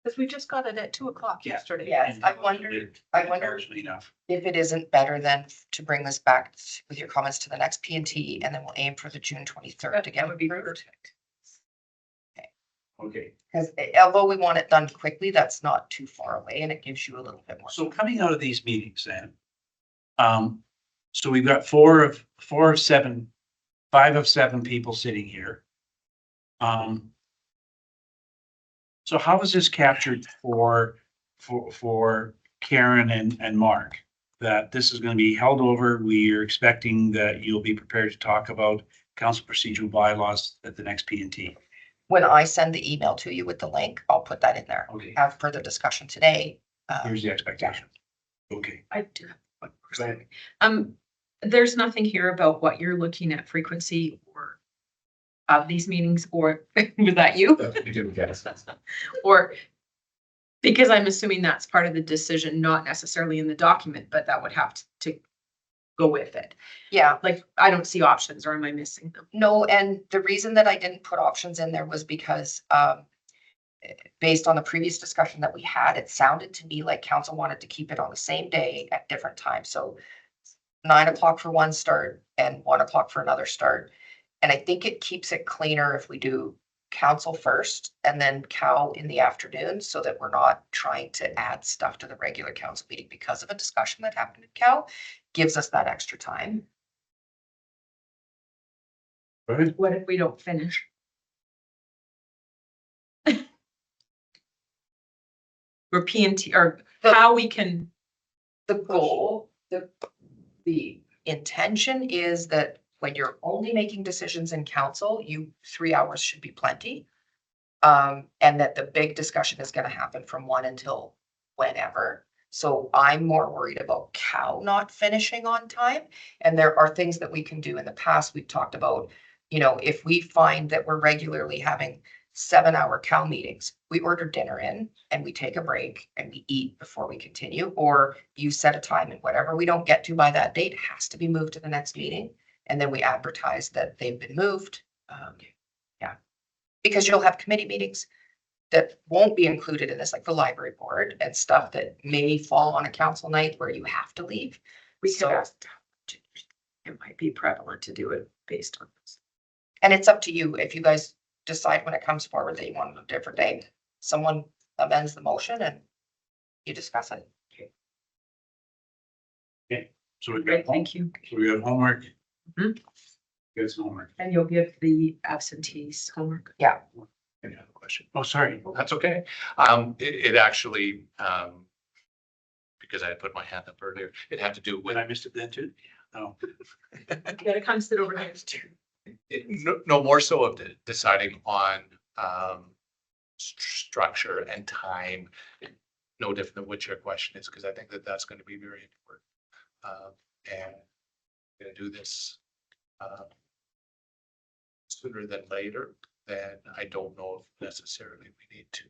Because we just got it at 2:00 Yeah. yesterday. Yes, I wonder Comparatively enough. if it isn't better then to bring this back with your comments to the next P&T and then we'll aim for the June 23rd to get That would be approved. perfect. Okay. Because although we want it done quickly, that's not too far away and it gives you a little bit more. So coming out of these meetings then, so we've got five of seven people sitting here. So how is this captured for Karen and Mark? That this is going to be held over. We are expecting that you'll be prepared to talk about council procedural bylaws at the next P&T. When I send the email to you with the link, I'll put that in there. Okay, Have further discussion today. here's the expectation. Okay. I do have one more Go ahead. thing. There's nothing here about what you're looking at frequency or of these meetings, or was that you? Or, because I'm assuming that's part of the decision, not necessarily in the document, but that would have to go with it. Yeah, Like, I don't see options, or am I missing them? no, and the reason that I didn't put options in there was because based on the previous discussion that we had, it sounded to me like council wanted to keep it on the same day at different times. So 9 o'clock for one start and 1 o'clock for another start. And I think it keeps it cleaner if we do council first and then cow in the afternoon so that we're not trying to add stuff to the regular council meeting because of a discussion that happened at cow. Gives us that extra time. Right. What if we don't finish? Or P&T, or how we can, The goal, the intention is that when you're only making decisions in council, 3 hours should be plenty. And that the big discussion is gonna happen from 1 until whenever. So I'm more worried about cow not finishing on time. And there are things that we can do in the past. We've talked about, you know, if we find that we're regularly having 7-hour cow meetings, we order dinner in and we take a break and we eat before we continue, or you set a time and whatever we don't get to by that date has to be moved to the next meeting. And then we advertise that they've been moved. Yeah, because you'll have committee meetings that won't be included in this, like the library board and stuff that may fall on a council night where you have to leave. we could So- ask. It might be prevalent to do it based on this. And it's up to you if you guys decide when it comes forward that you want a different date. Someone amends the motion and you discuss it. So we've Great, got, thank you. so we got homework. Mhm. Get some homework. And you'll give the absentees homework. Yeah, Any other question? Oh, sorry. That's okay. It actually, because I had put my hand up earlier, it had to do with, When I missed it then too? Oh, You gotta come sit over here. no more so of deciding on structure and time. No different than what your question is, because I think that that's going to be very important. And going to do this sooner than later, then I don't know if necessarily we need to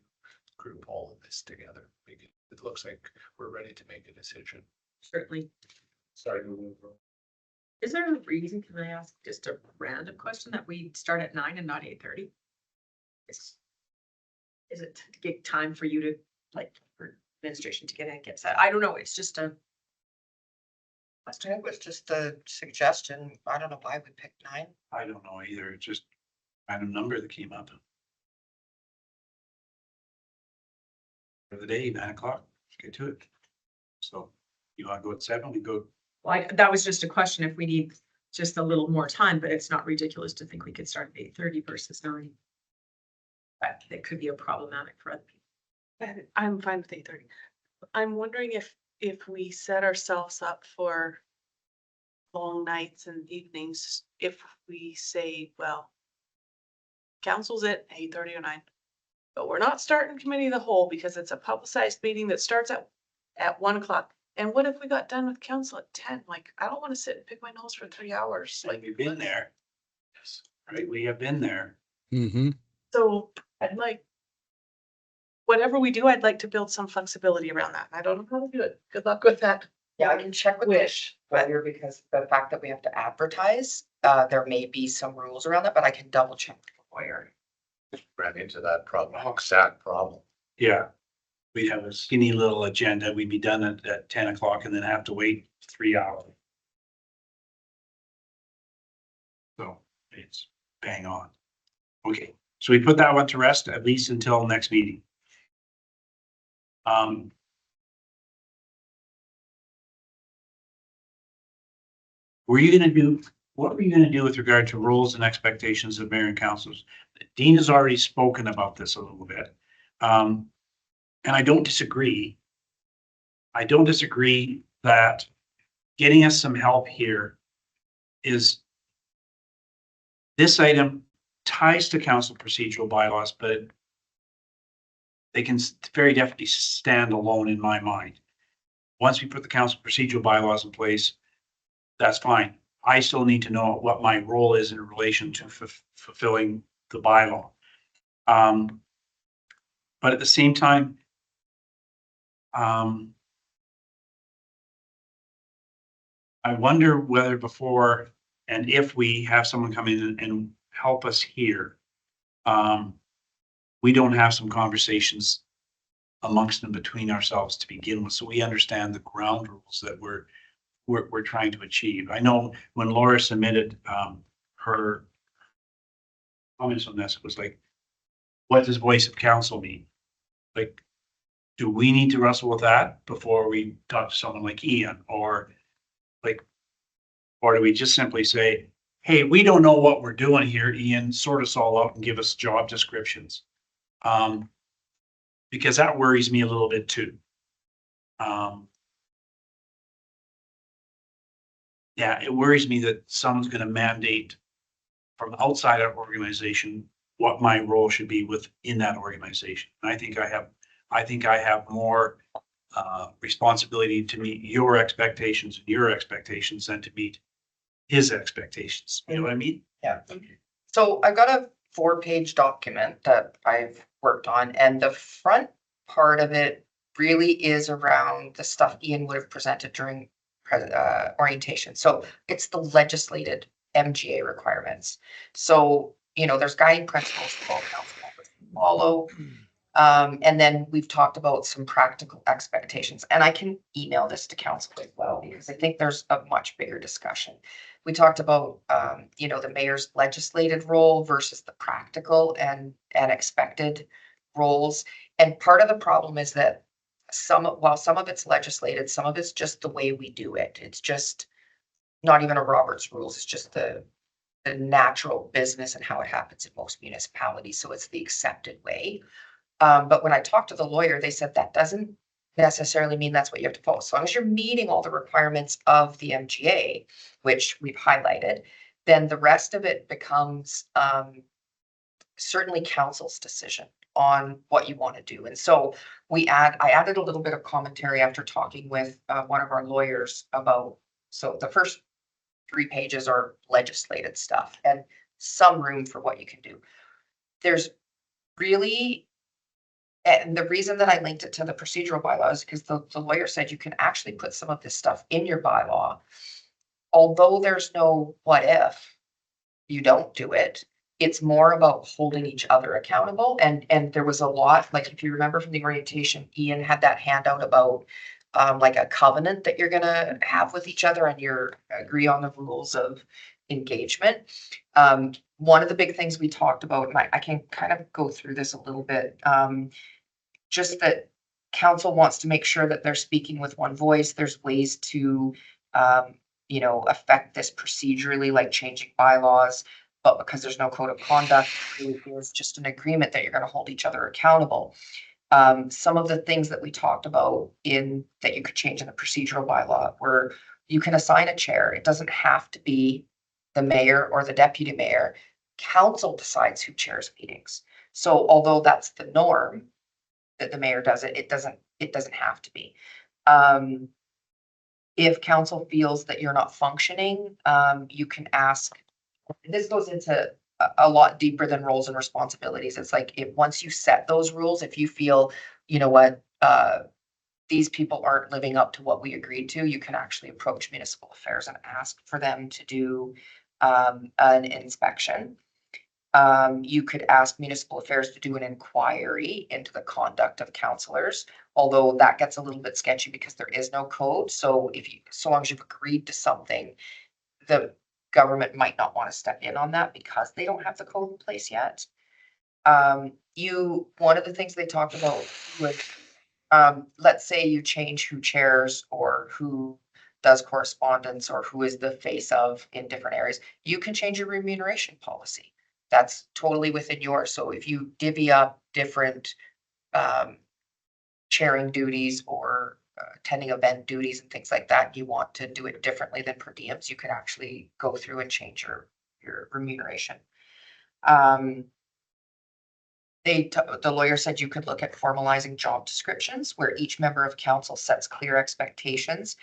group all of this together. Because it looks like we're ready to make a decision. Certainly. Sorry to move. Is there a reason, can I ask just a random question, that we start at 9 and not 8:30? Is it to get time for you to, like, for administration to get in and get set? I don't know, it's just a. it was just a suggestion. I don't know why we picked 9. I don't know either. It's just a random number that came up. For the day, 9 o'clock. Let's get to it. So you wanna go at 7, we go, Like, that was just a question if we need just a little more time, but it's not ridiculous to think we could start at 8:30 versus 9. But it could be a problematic for other people. And I'm fine with 8:30. I'm wondering if we set ourselves up for long nights and evenings, if we say, well, council's at 8:30 or 9, but we're not starting committee of the whole because it's a publicized meeting that starts at 1 o'clock. And what if we got done with council at 10? Like, I don't want to sit and pick my nose for 3 hours. like, Like, we've been there. Yes, right, we have been there. Mm-hmm. so I'd like, whatever we do, I'd like to build some flexibility around that. I don't know how to do it. Good luck with that. Yeah, I can check with the Wish. weather because the fact that we have to advertise, there may be some rules around that, but I can double check with the lawyer. Ran into that problem, exact problem. Yeah. We'd have a skinny little agenda. We'd be done at 10 o'clock and then have to wait 3 hours. So it's bang on. Okay, so we put that one to rest at least until next meeting. What were you gonna do with regard to roles and expectations of mayor and councils? Dean has already spoken about this a little bit. And I don't disagree. I don't disagree that getting us some help here is this item ties to council procedural bylaws, but they can very definitely stand alone in my mind. Once we put the council procedural bylaws in place, that's fine. I still need to know what my role is in relation to fulfilling the bylaw. But at the same time, I wonder whether before and if we have someone come in and help us here, we don't have some conversations amongst them between ourselves to begin with, so we understand the ground rules that we're trying to achieve. I know when Laura submitted her comments on this, it was like, what does voice of council mean? Like, do we need to wrestle with that before we talk to someone like Ian, or do we just simply say, hey, we don't know what we're doing here, Ian, sort us all out and give us job descriptions? Because that worries me a little bit too. Yeah, it worries me that someone's gonna mandate from outside our organization what my role should be within that organization. And I think I have more responsibility to meet your expectations and your expectations than to meet his expectations. You know what I mean? Yeah. So I've got a 4-page document that I've worked on, and the front part of it really is around the stuff Ian would have presented during orientation. So it's the legislated MGA requirements. So, there's guiding principles that all council members follow. And then we've talked about some practical expectations, and I can email this to council as well, because I think there's a much bigger discussion. We talked about, the mayor's legislated role versus the practical and expected roles. And part of the problem is that while some of it's legislated, some of it's just the way we do it. It's just not even a Robert's rules. It's just the natural business and how it happens in most municipalities. So it's the accepted way. But when I talked to the lawyer, they said that doesn't necessarily mean that's what you have to follow. So long as you're meeting all the requirements of the MGA, which we've highlighted, then the rest of it becomes certainly council's decision on what you want to do. And so I added a little bit of commentary after talking with one of our lawyers about, so the first 3 pages are legislated stuff and some room for what you can do. There's really, and the reason that I linked it to the procedural bylaws, because the lawyer said you can actually put some of this stuff in your bylaw. Although there's no what if you don't do it, it's more about holding each other accountable. And there was a lot, like if you remember from the orientation, Ian had that handout about like a covenant that you're gonna have with each other and you're agree on the rules of engagement. One of the big things we talked about, and I can kind of go through this a little bit, just that council wants to make sure that they're speaking with one voice. There's ways to, affect this procedurally, like changing bylaws. But because there's no code of conduct, there's just an agreement that you're gonna hold each other accountable. Some of the things that we talked about that you could change in the procedural bylaw were you can assign a chair. It doesn't have to be the mayor or the deputy mayor. Council decides who chairs meetings. So although that's the norm, that the mayor does it, it doesn't have to be. If council feels that you're not functioning, you can ask. This goes into a lot deeper than roles and responsibilities. It's like once you set those rules, if you feel, you know what, these people aren't living up to what we agreed to, you can actually approach municipal affairs and ask for them to do an inspection. You could ask municipal affairs to do an inquiry into the conduct of councillors, although that gets a little bit sketchy because there is no code. So so long as you've agreed to something, the government might not want to step in on that because they don't have the code in place yet. One of the things they talked about was, let's say you change who chairs or who does correspondence or who is the face of in different areas, you can change your remuneration policy. That's totally within yours. So if you divvy up different chairing duties or attending event duties and things like that, you want to do it differently than per diems, you could actually go through and change your remuneration. The lawyer said you could look at formalizing job descriptions where each member of council sets clear expectations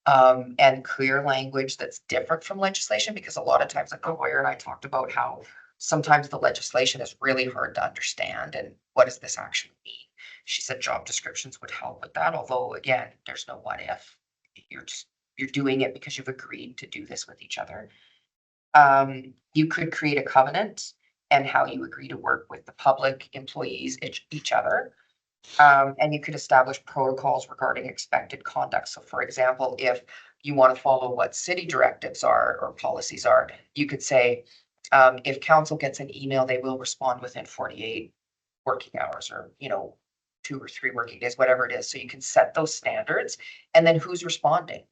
and clear language that's different from legislation, because a lot of times, like the lawyer and I talked about how sometimes the legislation is really hard to understand and what does this actually mean? She said job descriptions would help with that, although again, there's no what if. You're doing it because you've agreed to do this with each other. You could create a covenant and how you agree to work with the public, employees, each other. And you could establish protocols regarding expected conduct. So for example, if you want to follow what city directives are or policies are, you could say, if council gets an email, they will respond within 48 working hours or, 2 or 3 working days, whatever it is. So you can set those standards and then who's responding.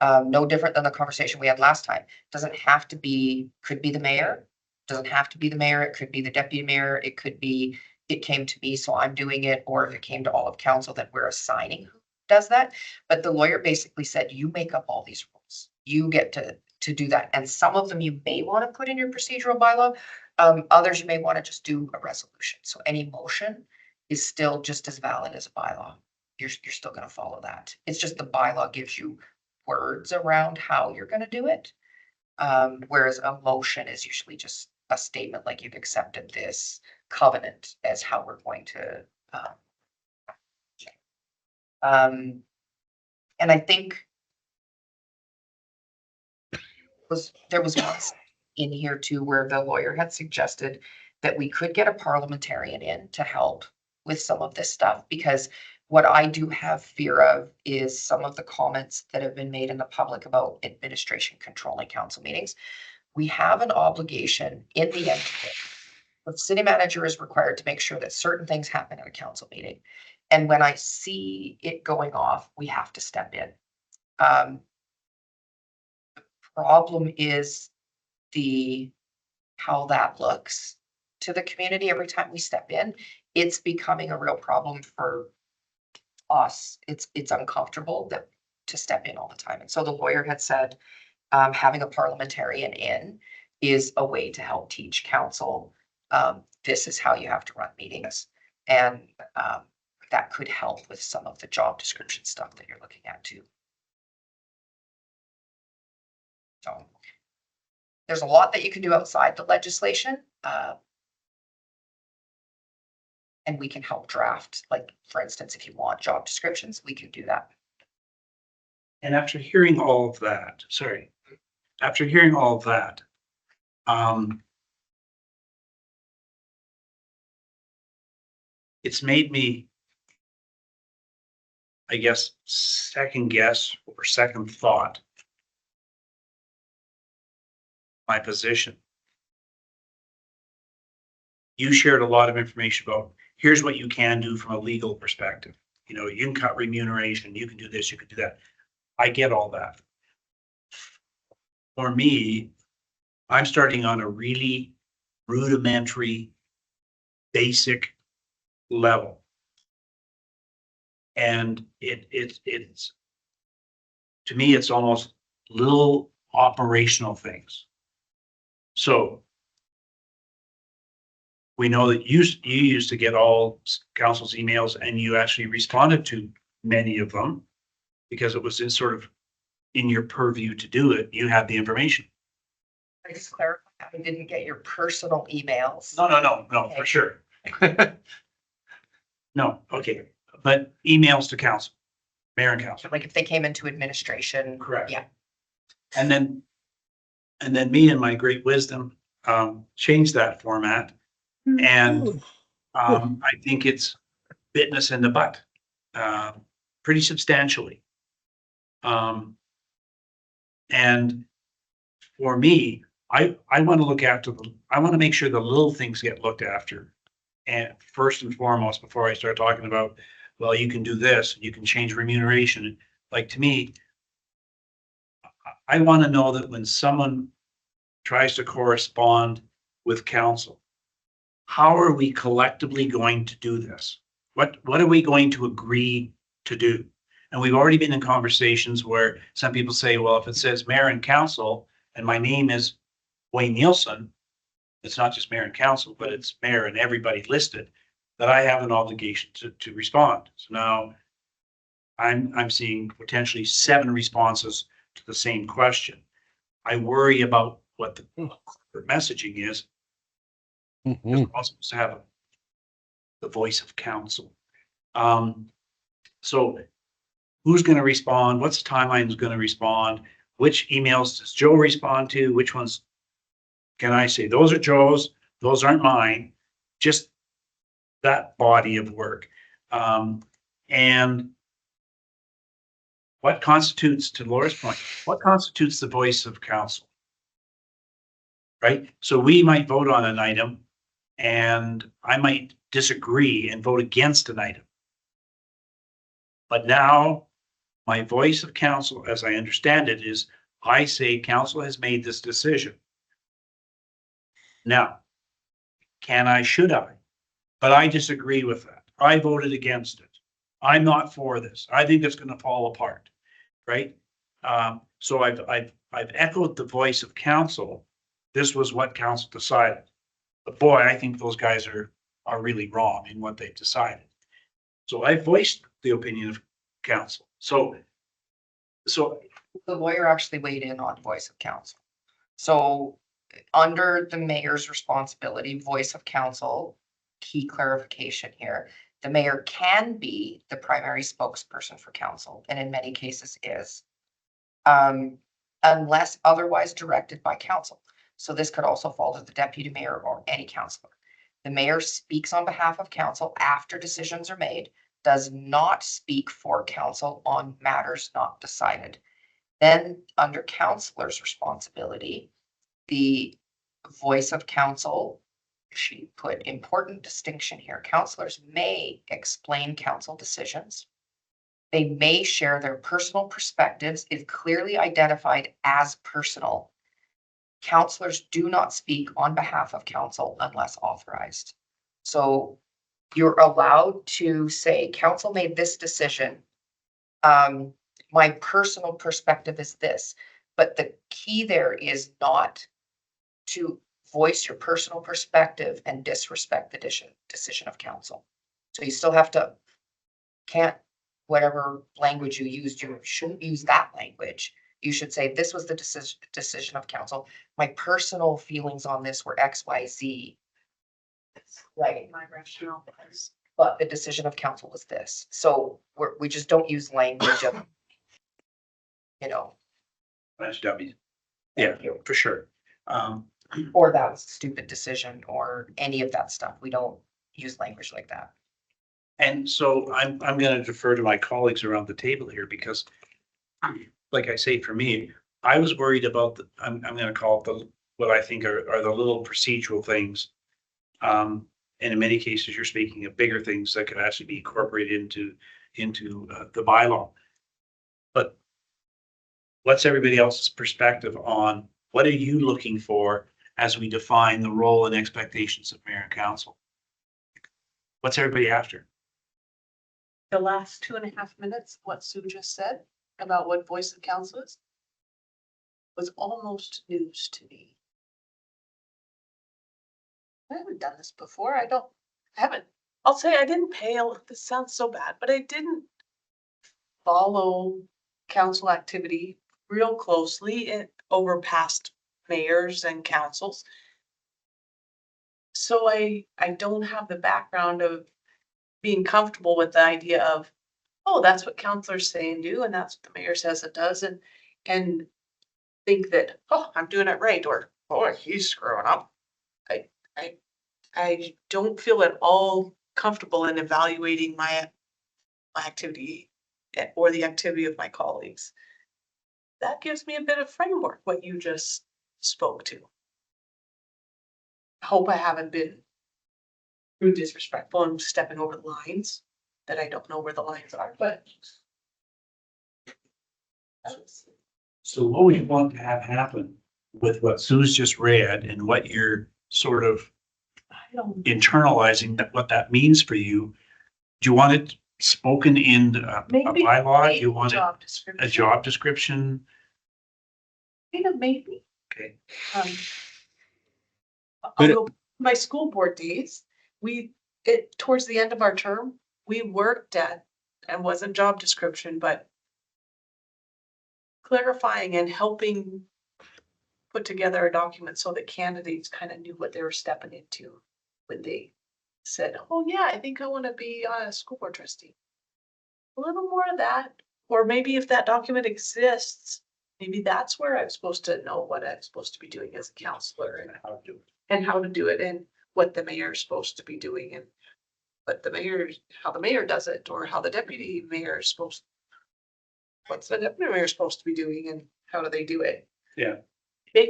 No different than the conversation we had last time. Doesn't have to be, could be the mayor. Doesn't have to be the mayor. It could be the deputy mayor. It could be, it came to me, so I'm doing it. Or if it came to all of council, that we're assigning who does that. But the lawyer basically said, you make up all these rules. You get to do that. And some of them you may want to put in your procedural bylaw. Others you may want to just do a resolution. So any motion is still just as valid as a bylaw. You're still going to follow that. It's just the bylaw gives you words around how you're going to do it. Whereas a motion is usually just a statement like you've accepted this covenant as how we're going to. And I think there was once in here too where the lawyer had suggested that we could get a parliamentarian in to help with some of this stuff, because what I do have fear of is some of the comments that have been made in the public about administration controlling council meetings. We have an obligation in the end. The city manager is required to make sure that certain things happen at a council meeting. And when I see it going off, we have to step in. The problem is how that looks to the community every time we step in. It's becoming a real problem for us. It's uncomfortable to step in all the time. And so the lawyer had said, having a parliamentarian in is a way to help teach council. This is how you have to run meetings. And that could help with some of the job description stuff that you're looking at too. So there's a lot that you can do outside the legislation. And we can help draft, like, for instance, if you want job descriptions, we can do that. And after hearing all of that, it's made me, I guess, second guess or second thought my position. You shared a lot of information about here's what you can do from a legal perspective. you know, you can cut remuneration, you can do this, you can do that. I get all that. For me, I'm starting on a really rudimentary, basic level. And it's, to me, it's almost little operational things. So we know that you used to get all council's emails and you actually responded to many of them because it was in sort of in your purview to do it. You had the information. I just clarify, I didn't get your personal emails. No, for sure. No, okay, but emails to council, mayor and council. Like if they came into administration. Correct. Yeah. And then me and my great wisdom, changed that format. And, I think it's bitten us in the butt, pretty substantially. And for me, I want to look after I want to make sure the little things get looked after. And first and foremost, before I start talking about, well, you can do this, you can change remuneration. Like, to me, I want to know that when someone tries to correspond with council, how are we collectively going to do this? What are we going to agree to do? And we've already been in conversations where some people say, well, if it says mayor and council and my name is Wayne Nielsen, it's not just mayor and council, but it's mayor and everybody listed, that I have an obligation to respond. So now I'm seeing potentially 7 responses to the same question. I worry about what the messaging is. Because we're also supposed to have the voice of council. So who's going to respond? What's the timeline is going to respond? Which emails does Joe respond to? Which ones can I say, those are Joe's, those aren't mine? Just that body of work. And what constitutes, to Laura's point, what constitutes the voice of council? Right? So we might vote on an item and I might disagree and vote against an item. But now my voice of council, as I understand it, is I say council has made this decision. Now, should I? But I disagree with that. I voted against it. I'm not for this. I think it's going to fall apart, right? So I've echoed the voice of council. This was what council decided. But boy, I think those guys are really wrong in what they've decided. So I voiced the opinion of council. So The lawyer actually weighed in on voice of council. So under the mayor's responsibility, voice of council, key clarification here, the mayor can be the primary spokesperson for council, and in many cases is, unless otherwise directed by council. So this could also fall to the deputy mayor or any councillor. The mayor speaks on behalf of council after decisions are made, does not speak for council on matters not decided. Then under councillor's responsibility, the voice of council, she put important distinction here. Councillors may explain council decisions. They may share their personal perspectives if clearly identified as personal. Councillors do not speak on behalf of council unless authorized. So you're allowed to say, council made this decision. My personal perspective is this, but the key there is not to voice your personal perspective and disrespect the decision of council. So you still have to, can't, whatever language you used, you shouldn't use that language. You should say, this was the decision of council. My personal feelings on this were X, Y, Z. Right. My rationale is. But the decision of council was this. So we just don't use language of, that's W. Yeah, for sure. or that was a stupid decision or any of that stuff. We don't use language like that. And so I'm going to defer to my colleagues around the table here because, like I say, for me, I was worried about I'm going to call it what I think are the little procedural things. And in many cases, you're speaking of bigger things that could actually be incorporated into into the bylaw. But what's everybody else's perspective on what are you looking for as we define the role and expectations of mayor and council? What's everybody after? The last 2.5 minutes, what Sue just said about what voice of council is, was almost news to me. I haven't done this before. I haven't. I'll say I didn't this sounds so bad, but I didn't follow council activity real closely over past mayors and councils. So I don't have the background of being comfortable with the idea of, oh, that's what councilors say and do, and that's what the mayor says it does, and think that, oh, I'm doing it right, or oh, he's screwing up. I don't feel at all comfortable in evaluating my activity or the activity of my colleagues. That gives me a bit of framework, what you just spoke to. I hope I haven't been rude, disrespectful, and stepping over the lines that I don't know where the lines are, but. So what we want to have happen with what Sue's just read and what you're sort of internalizing what that means for you, do you want it spoken in a bylaw? Do you want it a job description? Maybe. Okay. Although my school board days, towards the end of our term, we worked at, and wasn't job description, but clarifying and helping put together a document so that candidates kind of knew what they were stepping into when they said, oh yeah, I think I want to be a school board trustee. A little more of that, or maybe if that document exists, maybe that's where I'm supposed to know what I'm supposed to be doing as a counselor and how to do it and what the mayor is supposed to be doing and how the mayor does it, or how the deputy mayor is what's the deputy mayor supposed to be doing and how do they do it? Yeah.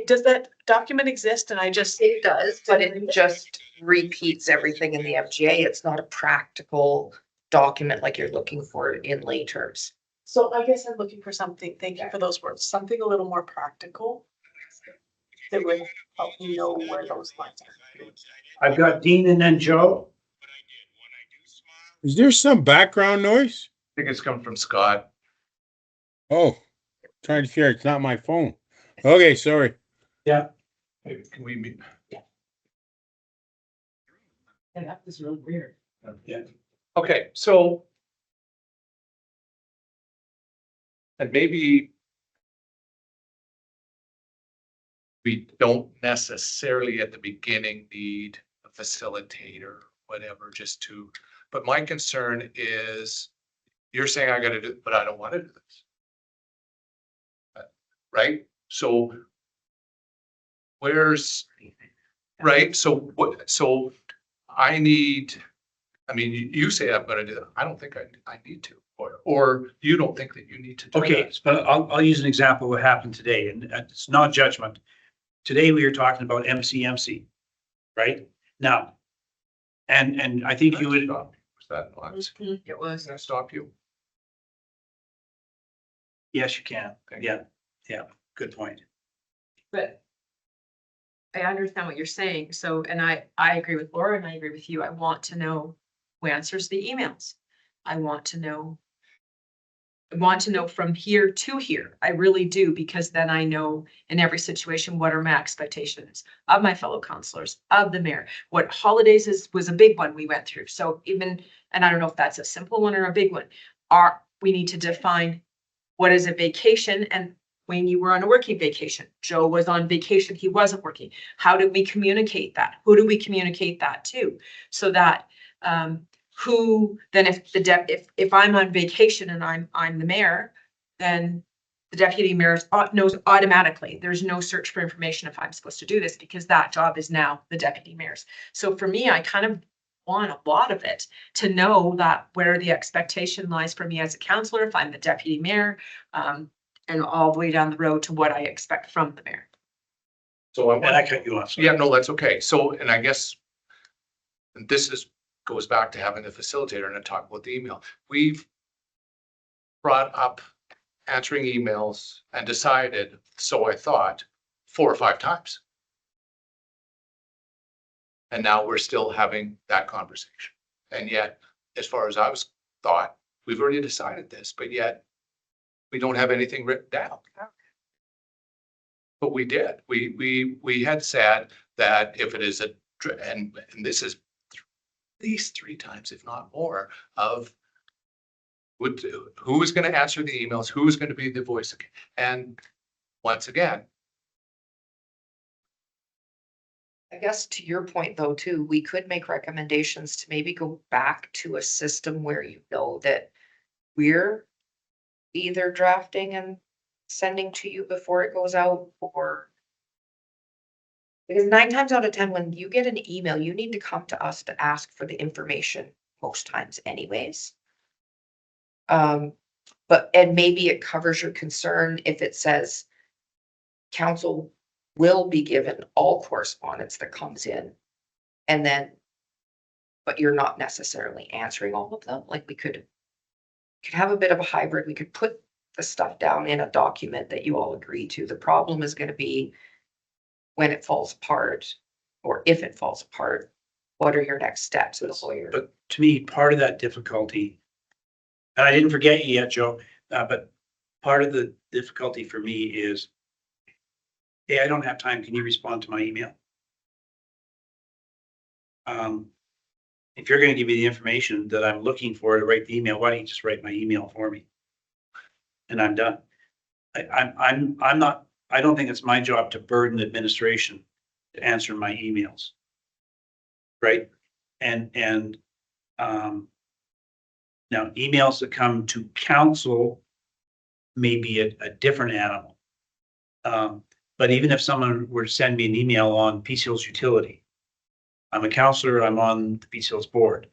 Does that document exist? And It does, but it just repeats everything in the FGA. It's not a practical document like you're looking for in lay terms. So I guess I'm looking for something, thank you for those words, something a little more practical that would help me know where those lines are. I've got Dean and then Joe. Is there some background noise? I think it's come from Scott. Oh, trying to figure it's not my phone. Okay, sorry. Yeah. Maybe can we meet? Yeah, that was really weird. Yeah. Okay, so. And maybe. We don't necessarily at the beginning need a facilitator, whatever, but my concern is, you're saying I gotta do it, but I don't wanna do this. Right? So. Right, so I need, you say I'm gonna do that, I don't think I need to, or you don't think that you need to do Okay, that. but I'll use an example of what happened today, and it's not judgment. Today, we were talking about MCMC, right? Now, and I think you would, Was that once? It was. Can I stop you? yes, you can. Thank you. Yeah, good point. But I understand what you're saying. So, and I agree with Laura and I agree with you. I want to know who answers the emails. I want to know from here to here. I really do, because then I know in every situation, what are my expectations of my fellow counselors, of the mayor, what holidays was a big one we went through. So even, and I don't know if that's a simple one or a big one, we need to define what is a vacation. And when you were on a working vacation, Joe was on vacation, he wasn't working. How did we communicate that? Who do we communicate that to? So that, who then if I'm on vacation and I'm the mayor, then the deputy mayor knows automatically. There's no search for information if I'm supposed to do this, because that job is now the deputy mayor's. So for me, I kind of want a lot of it to know that where the expectation lies for me as a counselor, if I'm the deputy mayor, and all the way down the road to what I expect from the mayor. So I And I cut you off. sorry. Yeah, no, that's okay. So, and I guess. And this goes back to having the facilitator and I talk about the email. brought up answering emails and decided, so I thought, 4 or 5 times. And now we're still having that conversation. And yet, as far as I was thought, we've already decided this, but yet we don't have anything written down. But we did. We had said that if it is and this is at least 3 times, if not more, of who is going to answer the emails, who is going to be the voice. And once again, I guess to your point though, too, we could make recommendations to maybe go back to a system where you know that we're either drafting and sending to you before it goes out, or because 9 times out of 10, when you get an email, you need to come to us to ask for the information most times anyways. And maybe it covers your concern if it says council will be given all correspondence that comes in. And then, but you're not necessarily answering all of them. Like we could have a bit of a hybrid. We could put the stuff down in a document that you all agree to. The problem is going to be when it falls apart, or if it falls apart, what are your next steps as a lawyer? But to me, part of that difficulty, and I didn't forget you yet, Joe, but part of the difficulty for me is, hey, I don't have time. Can you respond to my email? If you're going to give me the information that I'm looking for to write the email, why don't you just write my email for me? And I'm done. I'm not, I don't think it's my job to burden administration to answer my emails. Right? And now emails that come to council may be a different animal. But even if someone were to send me an email on PCL's utility, I'm a counselor, I'm on the PCL's board.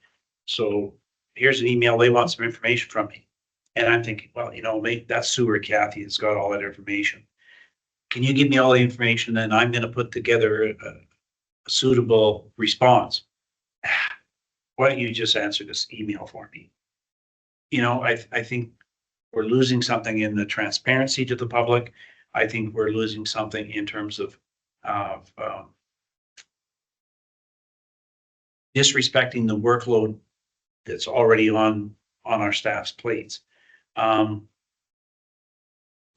So here's an email, they want some information from me. And I'm thinking, well, you know, that's Sue or Kathy that's got all that information. Can you give me all the information? And I'm going to put together a suitable response. Why don't you just answer this email for me? You know, I think we're losing something in the transparency to the public. I think we're losing something in terms of disrespecting the workload that's already on our staff's plates. So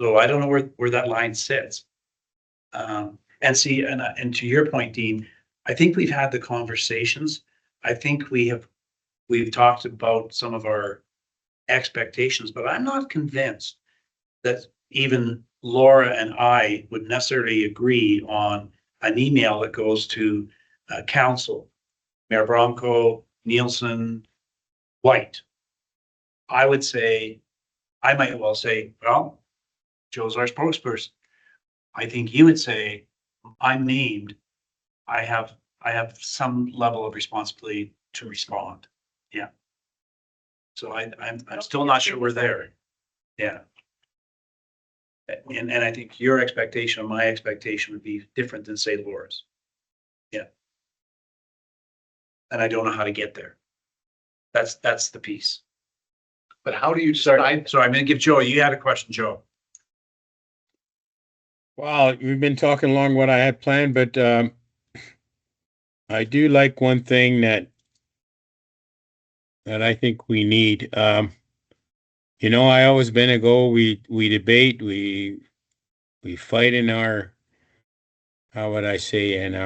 I don't know where that line sits. And see, and to your point, Dean, I think we've had the conversations. I think we've talked about some of our expectations, but I'm not convinced that even Laura and I would necessarily agree on an email that goes to council, Mayor Bronco, Nielsen, White. I would say, I might well say, well, Joe's our spokesperson. I think you would say, I'm named. I have some level of responsibility to respond. Yeah. So I'm still not sure we're there. Yeah. And I think your expectation and my expectation would be different than, say, Laura's. Yeah. And I don't know how to get there. That's the piece. but how do you Sorry, decide? so I'm gonna give Joe, you had a question, Joe. Well, we've been talking long what I had planned, but I do like one thing that I think we need. You know, I always been a go. We debate, we fight in our, how would I say, in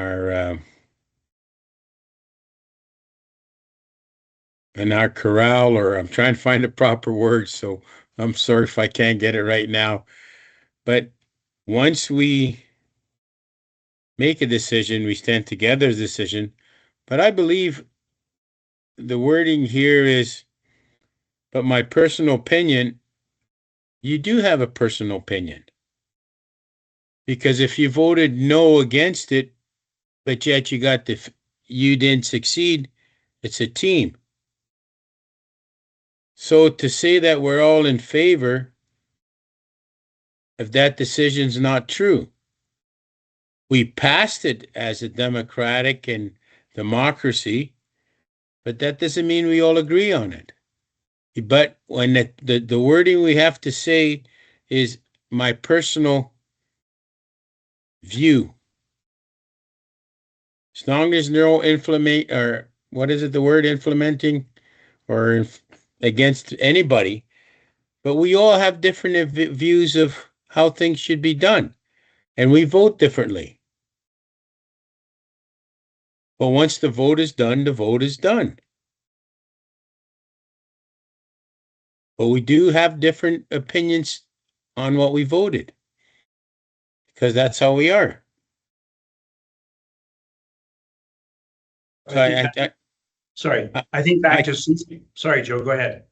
our corral, or I'm trying to find the proper word, so I'm sorry if I can't get it right now. But once we make a decision, we stand together as a decision. But I believe the wording here is, but my personal opinion, you do have a personal opinion. Because if you voted no against it, but yet you didn't succeed, it's a team. So to say that we're all in favor of that decision's not true. We passed it as a democratic and democracy, but that doesn't mean we all agree on it. But when the wording we have to say is my personal view. As long as no inflammate, or what is it, the word implementing or against anybody, but we all have different views of how things should be done, and we vote differently. But once the vote is done, the vote is done. But we do have different opinions on what we voted, because that's how we are. So Sorry, I- I think back I- to, sorry, Joe, go ahead.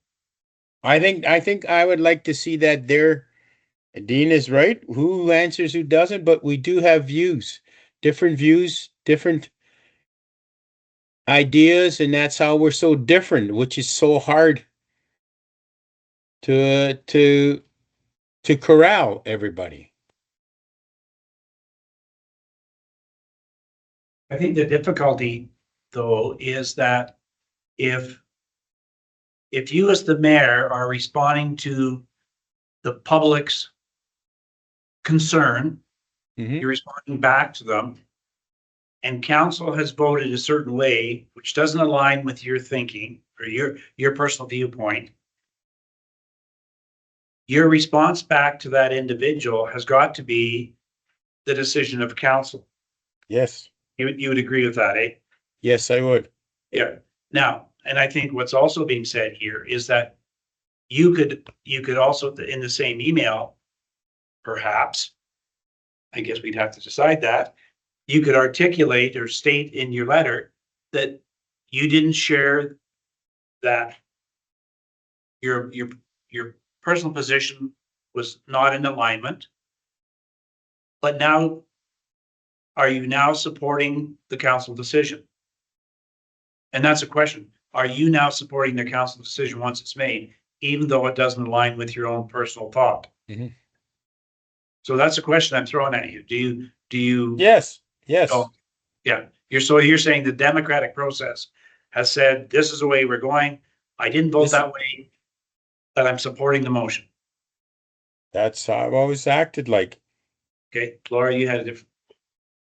I think I would like to see that there. Dean is right. Who answers, who doesn't, but we do have views, different ideas, and that's how we're so different, which is so hard to corral everybody. I think the difficulty, though, is that if you as the mayor are responding to the public's concern, Mhm. you're responding back to them, and council has voted a certain way, which doesn't align with your thinking or your personal viewpoint, your response back to that individual has got to be the decision of council. Yes, You would agree with that, eh? yes, I would. Yeah. Now, and I think what's also being said here is that you could also, in the same email, perhaps, I guess we'd have to decide that, you could articulate or state in your letter that you didn't share that your personal position was not in alignment. But now, are you now supporting the council decision? And that's a question. Are you now supporting the council decision once it's made, even though it doesn't align with your own personal thought? Mhm. So that's a question I'm throwing at you. Do you? Yes, yes. Oh, yeah, you're saying the democratic process has said, this is the way we're going. I didn't vote that way, but I'm supporting the motion. That's how I've always acted like. Okay, Laura, you had a different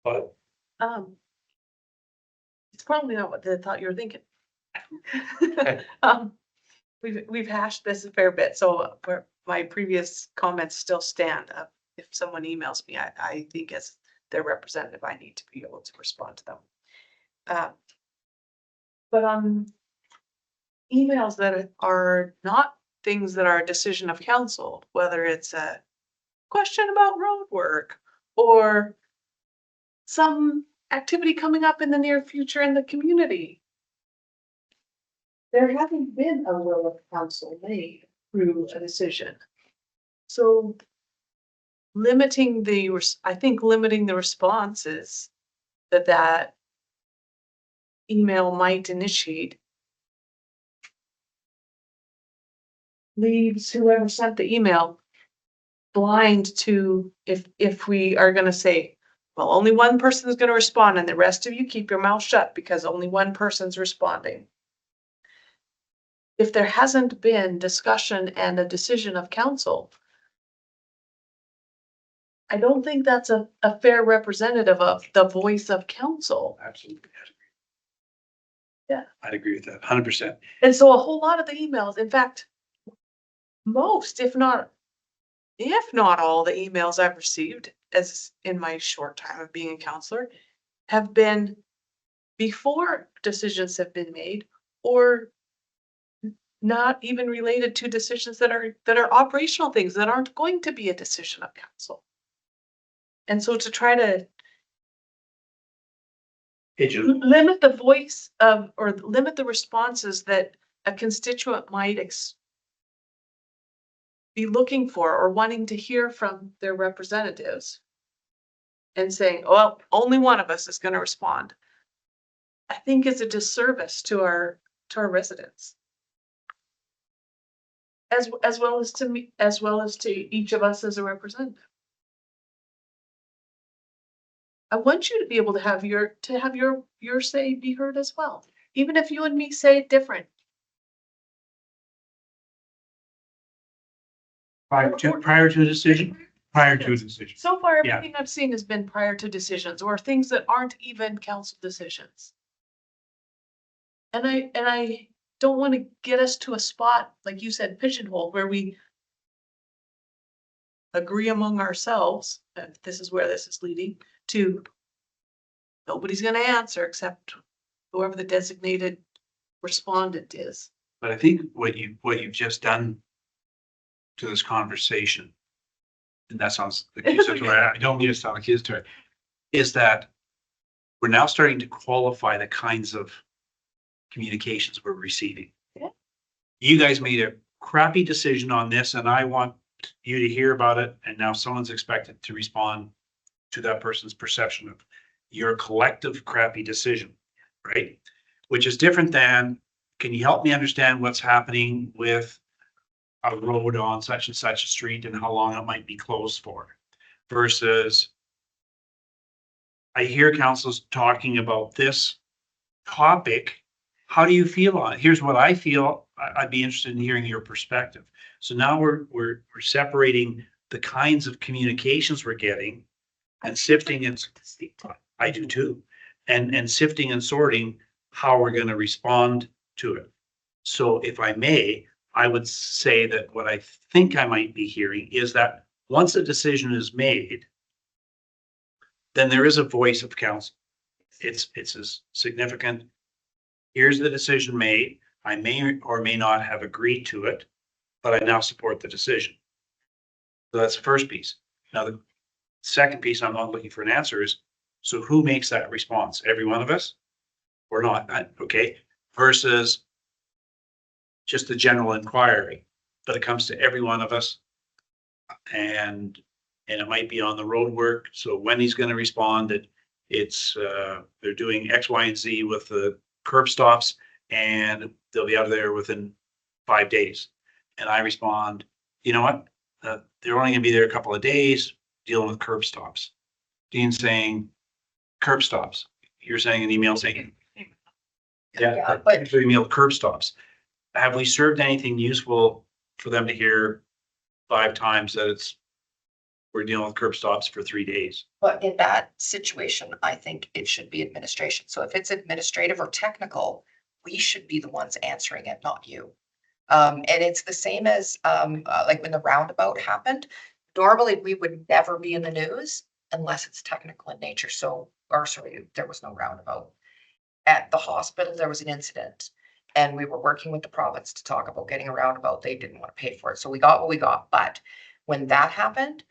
thought. It's probably not what they thought you were thinking. We've hashed this a fair bit, so my previous comments still stand. If someone emails me, I think as their representative, I need to be able to respond to them. But on emails that are not things that are a decision of council, whether it's a question about road work or some activity coming up in the near future in the community, there hasn't been a will of council made through a decision. So limiting I think limiting the responses that email might initiate leaves whoever sent the email blind to if we are gonna say, well, only one person is gonna respond and the rest of you keep your mouth shut because only one person's responding. If there hasn't been discussion and a decision of council, I don't think that's a fair representative of the voice of council. Absolutely. Yeah. I'd agree with that, 100%. And so a whole lot of the emails, in fact, most, if not all the emails I've received as in my short time of being a counselor have been before decisions have been made or not even related to decisions that are operational things that aren't going to be a decision of council. And so to try to limit the voice of or limit the responses that a constituent might be looking for or wanting to hear from their representatives and saying, well, only one of us is going to respond, I think is a disservice to our residents. As well as to me, as well as to each of us as a representative. I want you to be able to have your say be heard as well, even if you and me say it different. Prior to a decision, prior to a decision. So far, Yeah. everything I've seen has been prior to decisions or things that aren't even council decisions. And I don't want to get us to a spot, like you said, pigeonhole, where we agree among ourselves, that this is where this is leading to. Nobody's gonna answer except whoever the designated respondent is. But I think what you've just done to this conversation, and that sounds accusatory, I don't mean to sound accusatory, is that we're now starting to qualify the kinds of communications we're receiving. Yeah. You guys made a crappy decision on this and I want you to hear about it, and now someone's expected to respond to that person's perception of your collective crappy decision, right? Which is different than, can you help me understand what's happening with a road on such and such a street and how long it might be closed for? Versus, I hear councils talking about this topic. How do you feel on it? Here's what I feel. I'd be interested in hearing your perspective. So now we're separating the kinds of communications we're getting and sifting and I do too. And sifting and sorting how we're going to respond to it. So if I may, I would say that what I think I might be hearing is that once a decision is made, then there is a voice of council. It's as significant. Here's the decision made. I may or may not have agreed to it, but I now support the decision. So that's the first piece. Now, the second piece, I'm not looking for an answer, is, so who makes that response? Every one of us? Or not? Okay. Versus just the general inquiry, but it comes to every one of us. And it might be on the road work. So when he's going to respond, it's they're doing X, Y, and Z with the curb stops, and they'll be out of there within 5 days. And I respond, you know what? They're only going to be there a couple of days dealing with curb stops. Dean's saying curb stops. You're saying an email saying, Yeah, but email curb stops. Have we served anything useful for them to hear 5 times that we're dealing with curb stops for 3 days? But in that situation, I think it should be administration. So if it's administrative or technical, we should be the ones answering it, not you. And it's the same as, like when the roundabout happened. Normally, we would never be in the news unless it's technical in nature. So, or sorry, there was no roundabout. At the hospital, there was an incident and we were working with the province to talk about getting a roundabout. They didn't want to pay for it. So we got what we got. But when that happened,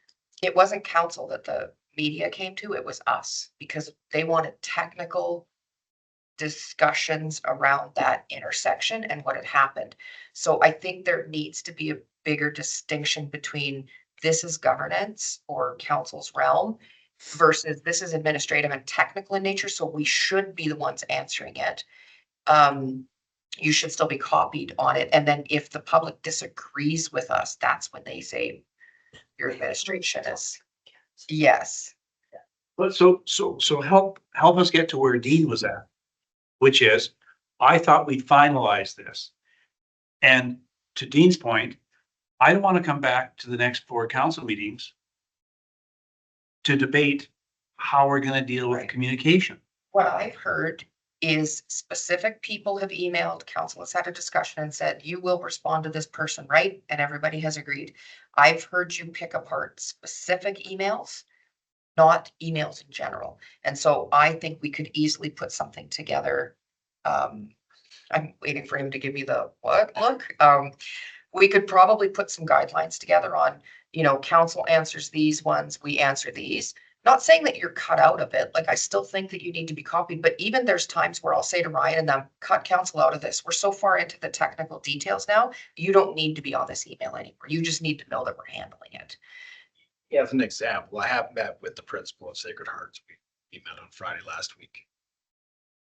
it wasn't council that the media came to, it was us, because they wanted technical discussions around that intersection and what had happened. So I think there needs to be a bigger distinction between this is governance or council's realm versus this is administrative and technical in nature. So we should be the ones answering it. You should still be copied on it. And then if the public disagrees with us, that's when they say your administration is, yes. But so help us get to where Dean was at, which is, I thought we'd finalize this. And to Dean's point, I don't want to come back to the next 4 council meetings to debate how we're going to deal with Right. communication. What I've heard is specific people have emailed, council has had a discussion and said, you will respond to this person, right? And everybody has agreed. I've heard you pick apart specific emails, not emails in general. And so I think we could easily put something together. I'm waiting for him to give me the what look. We could probably put some guidelines together on, council answers these ones, we answer these. Not saying that you're cut out of it. Like, I still think that you need to be copied, but even there's times where I'll say to Ryan and them, cut council out of this. We're so far into the technical details now. You don't need to be on this email anymore. You just need to know that we're handling it. As an example, I have met with the principal of Sacred Hearts. We met on Friday last week.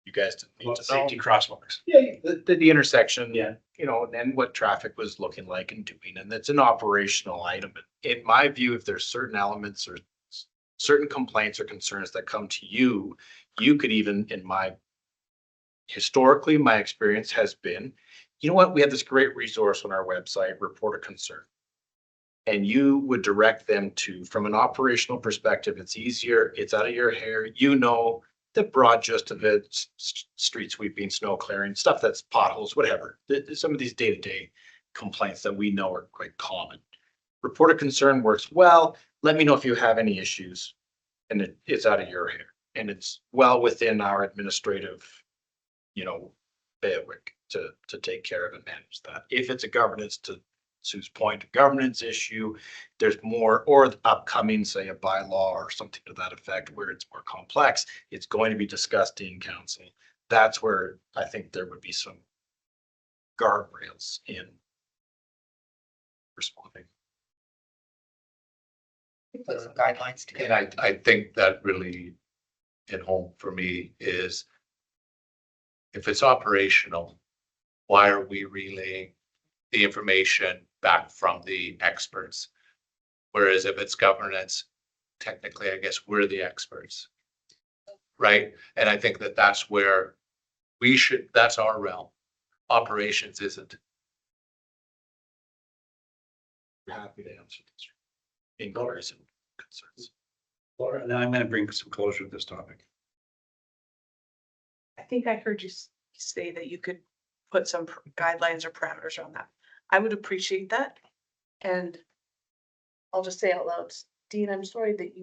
You guys didn't need to know. Safety crosswalks. Yeah, the intersection. Yeah. And what traffic was looking like and doing, and it's an operational item. In my view, if there's certain elements or certain complaints or concerns that come to you, you could even, historically, my experience has been, you know what, we have this great resource on our website, report a concern. and you would direct them to, from an operational perspective, it's easier, it's out of your hair, you know, the broad gist of it, street sweeping, snow clearing, stuff that's potholes, whatever. Some of these day-to-day complaints that we know are quite common. Report of concern works well. Let me know if you have any issues, and it's out of your hair, and it's well within our administrative, you know, bailiwick to take care of and manage that. If it's a governance, to Sue's point, a governance issue, there's more, or the upcoming, say, a bylaw or something to that effect, where it's more complex, it's going to be discussed in council. That's where I think there would be some guardrails in responding. Put some guidelines And together. I think that really hit home for me is if it's operational, why are we relaying the information back from the experts? Whereas if it's governance, technically, I guess we're the experts. Right? And I think that that's where we should, that's our realm. Operations isn't. Happy to answer this. Inquiries and concerns. Laura, now I'm gonna bring some closure to this topic. I think I heard you say that you could put some guidelines or parameters on that. I would appreciate that. And I'll just say out loud, Dean, I'm sorry that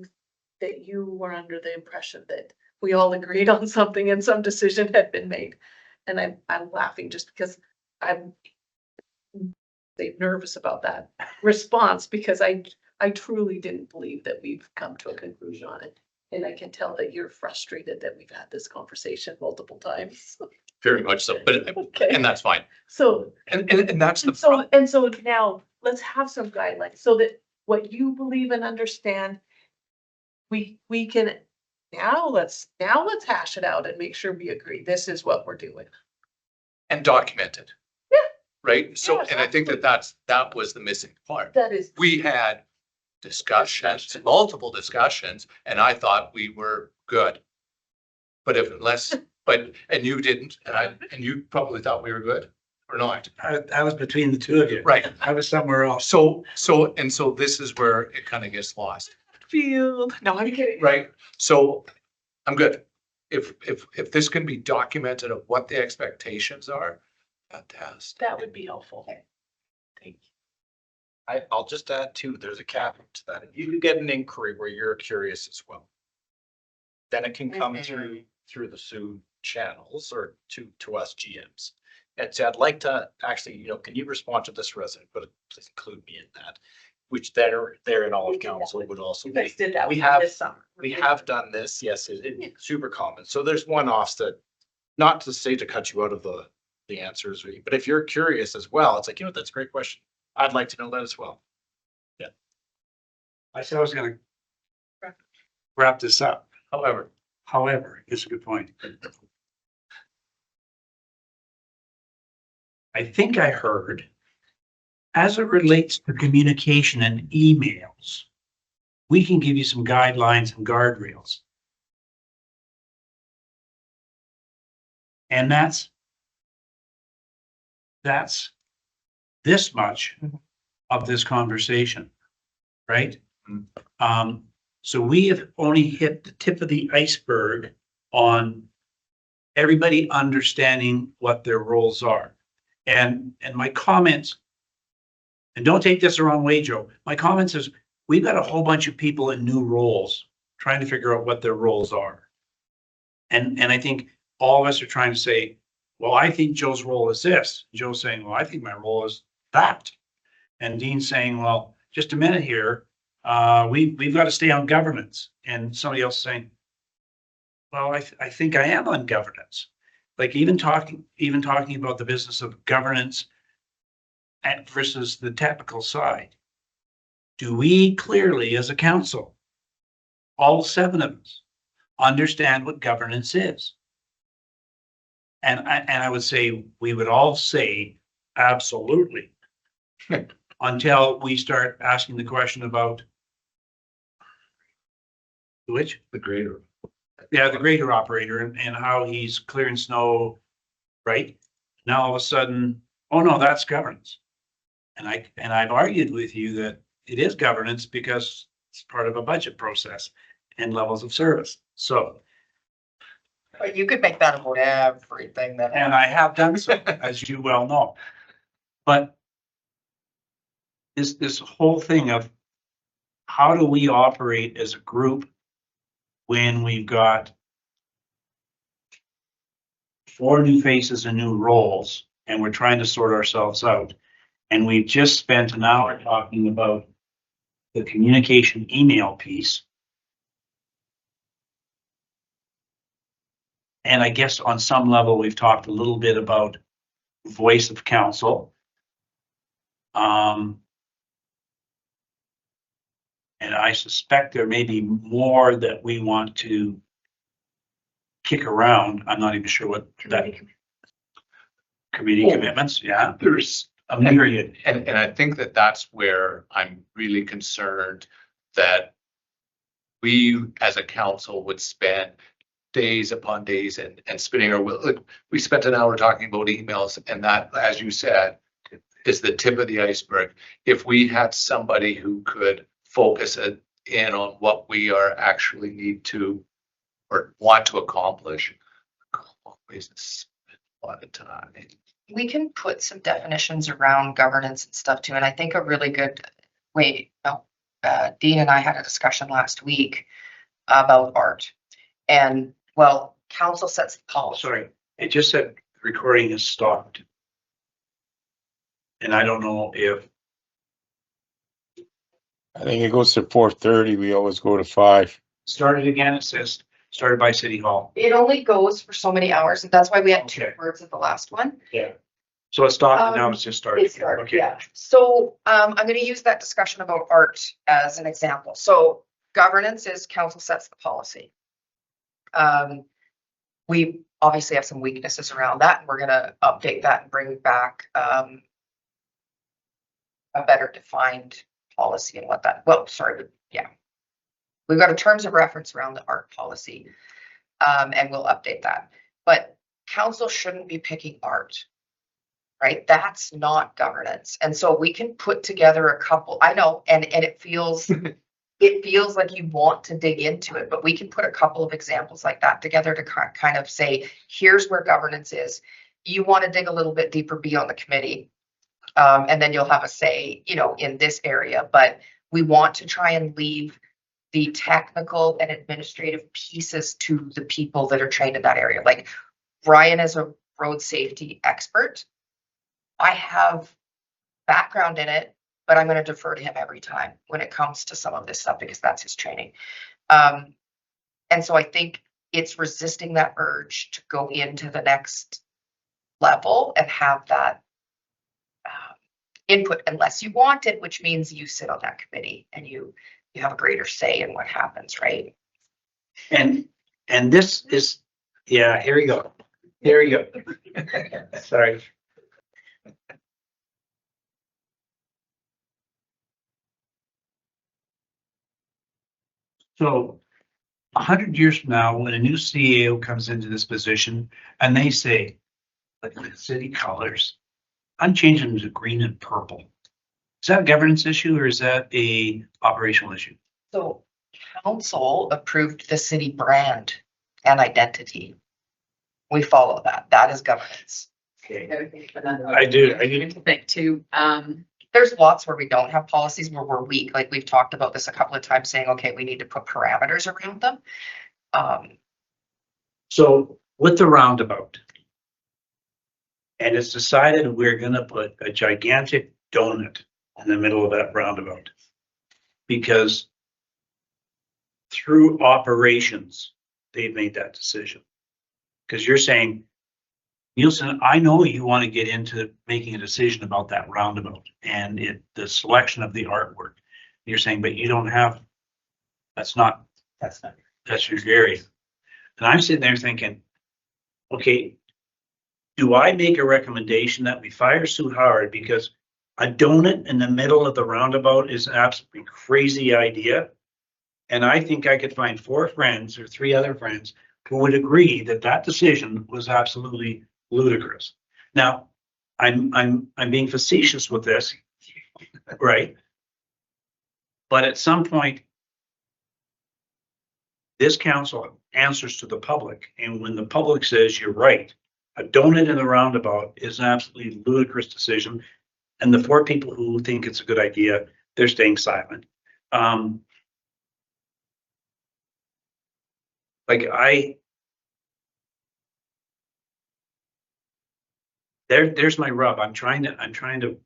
you were under the impression that we all agreed on something and some decision had been made. And I'm laughing just because I'm nervous about that response, because I truly didn't believe that we've come to a conclusion on it. And I can tell that you're frustrated that we've had this conversation multiple times. Very much so, but, Okay. and that's fine. So, And that's the, and so now let's have some guidelines so that what you believe and understand, we can, now let's hash it out and make sure we agree. This is what we're doing. and documented. Yeah. Right? So, Yes, and I think that that was the missing part. That is. We had discussions, multiple discussions, and I thought we were good. But and you didn't, and you probably thought we were good or not. I was between the two of you. Right. I was somewhere else. So this is where it kind of gets lost, Field. No, I'm kidding. right? So I'm good. If this can be documented of what the expectations are, fantastic. That would be helpful. Thank you. I'll just add too, there's a caveat to that. If you do get an inquiry where you're curious as well, then it can come through the Sioux channels or to us GMs. And say, I'd like to actually, you know, can you respond to this resident, but please include me in that, which there in all We of did that council with- would also You be. guys did that We with have- this summer. We have done this, yes, it's super common. So there's one-offs that, not to say to cut you out of the answers, but if you're curious as well, it's like, you know, that's a great question. I'd like to know that as well. I said I was gonna wrap this up. However, it's a good point. I think I heard, as it relates to communication and emails, we can give you some guidelines and guardrails. And that's this much of this conversation, right? So we have only hit the tip of the iceberg on everybody understanding what their roles are. And my comments, and don't take this the wrong way, Joe, my comments is, we've got a whole bunch of people in new roles trying to figure out what their roles are. And I think all of us are trying to say, well, I think Joe's role is this. Joe's saying, well, I think my role is that. And Dean's saying, well, just a minute here. We've got to stay on governance. And somebody else saying, well, I think I am on governance. Like even talking about the business of governance versus the technical side. Do we clearly, as a council, all 7 of us, understand what governance is? And I would say, we would all say, absolutely. Until we start asking the question about which? The greater. Yeah, the grader operator and how he's clearing snow, right? Now all of a sudden, oh no, that's governance. And I've argued with you that it is governance because it's part of a budget process and levels of service. So, But you could make that about everything that. and I have done so, as you well know. But this whole thing of how do we operate as a group when we've got 4 new faces and new roles, and we're trying to sort ourselves out. And we've just spent an hour talking about the communication email piece. And I guess on some level, we've talked a little bit about voice of council. And I suspect there may be more that we want to kick around. I'm not even sure what that committee commitments, yeah. There's A myriad. And I think that that's where I'm really concerned that we as a council would spend days upon days and spinning our wheel. Like, we spent an hour talking about emails, and that, as you said, is the tip of the iceberg. If we had somebody who could focus it in on what we are actually need to or want to accomplish, always spend a lot of time. We can put some definitions around governance and stuff too, and I think a really good way, Dean and I had a discussion last week about art. And well, council sets the policy. Sorry, it just said recording is stopped. And I don't know if, I think it goes to 4:30. We always go to 5. started again, it says started by City Hall. It only goes for so many hours, and that's why we had 2 Okay. words at the last one. Yeah. So it stopped and now it's just started. It started, Okay. yeah. So I'm gonna use that discussion about art as an example. So governance is council sets the policy. We obviously have some weaknesses around that, and we're gonna update that and bring back a better defined policy and what that, well, sorry, yeah. We've got a terms of reference around the art policy, and we'll update that. But council shouldn't be picking art, right? That's not governance. And so we can put together a couple, I know, and it feels, it feels like you want to dig into it, but we can put a couple of examples like that together to kind of say, here's where governance is. You want to dig a little bit deeper, be on the committee. And then you'll have a say, in this area, but we want to try and leave the technical and administrative pieces to the people that are trained in that area. Like Ryan is a road safety expert. I have background in it, but I'm going to defer to him every time when it comes to some of this stuff because that's his training. And so I think it's resisting that urge to go into the next level and have that input unless you want it, which means you sit on that committee and you have a greater say in what happens, right? And this is, yeah, here we go. Here we go. Sorry. So 100 years from now, when a new CEO comes into this position and they say, like the city colors, I'm changing them to green and purple. Is that a governance issue or is that a operational issue? So council approved the city brand and identity. We follow that. That is governance. Okay. I do. I need to think too. There's lots where we don't have policies where we're weak. Like we've talked about this a couple of times saying, okay, we need to put parameters around them. So with the roundabout, and it's decided we're gonna put a gigantic donut in the middle of that roundabout. Because through operations, they've made that decision. Because you're saying, Nielsen, I know you want to get into making a decision about that roundabout and the selection of the artwork. You're saying, but you don't have, that's your area. And I'm sitting there thinking, okay, do I make a recommendation that we fire Sue Howard because a donut in the middle of the roundabout is an absolutely crazy idea? And I think I could find 4 friends or 3 other friends who would agree that that decision was absolutely ludicrous. Now, I'm being facetious with this, right? But at some point, this council answers to the public, and when the public says you're right, a donut in the roundabout is an absolutely ludicrous decision. And the 4 people who think it's a good idea, they're staying silent. There's my rub. I'm trying to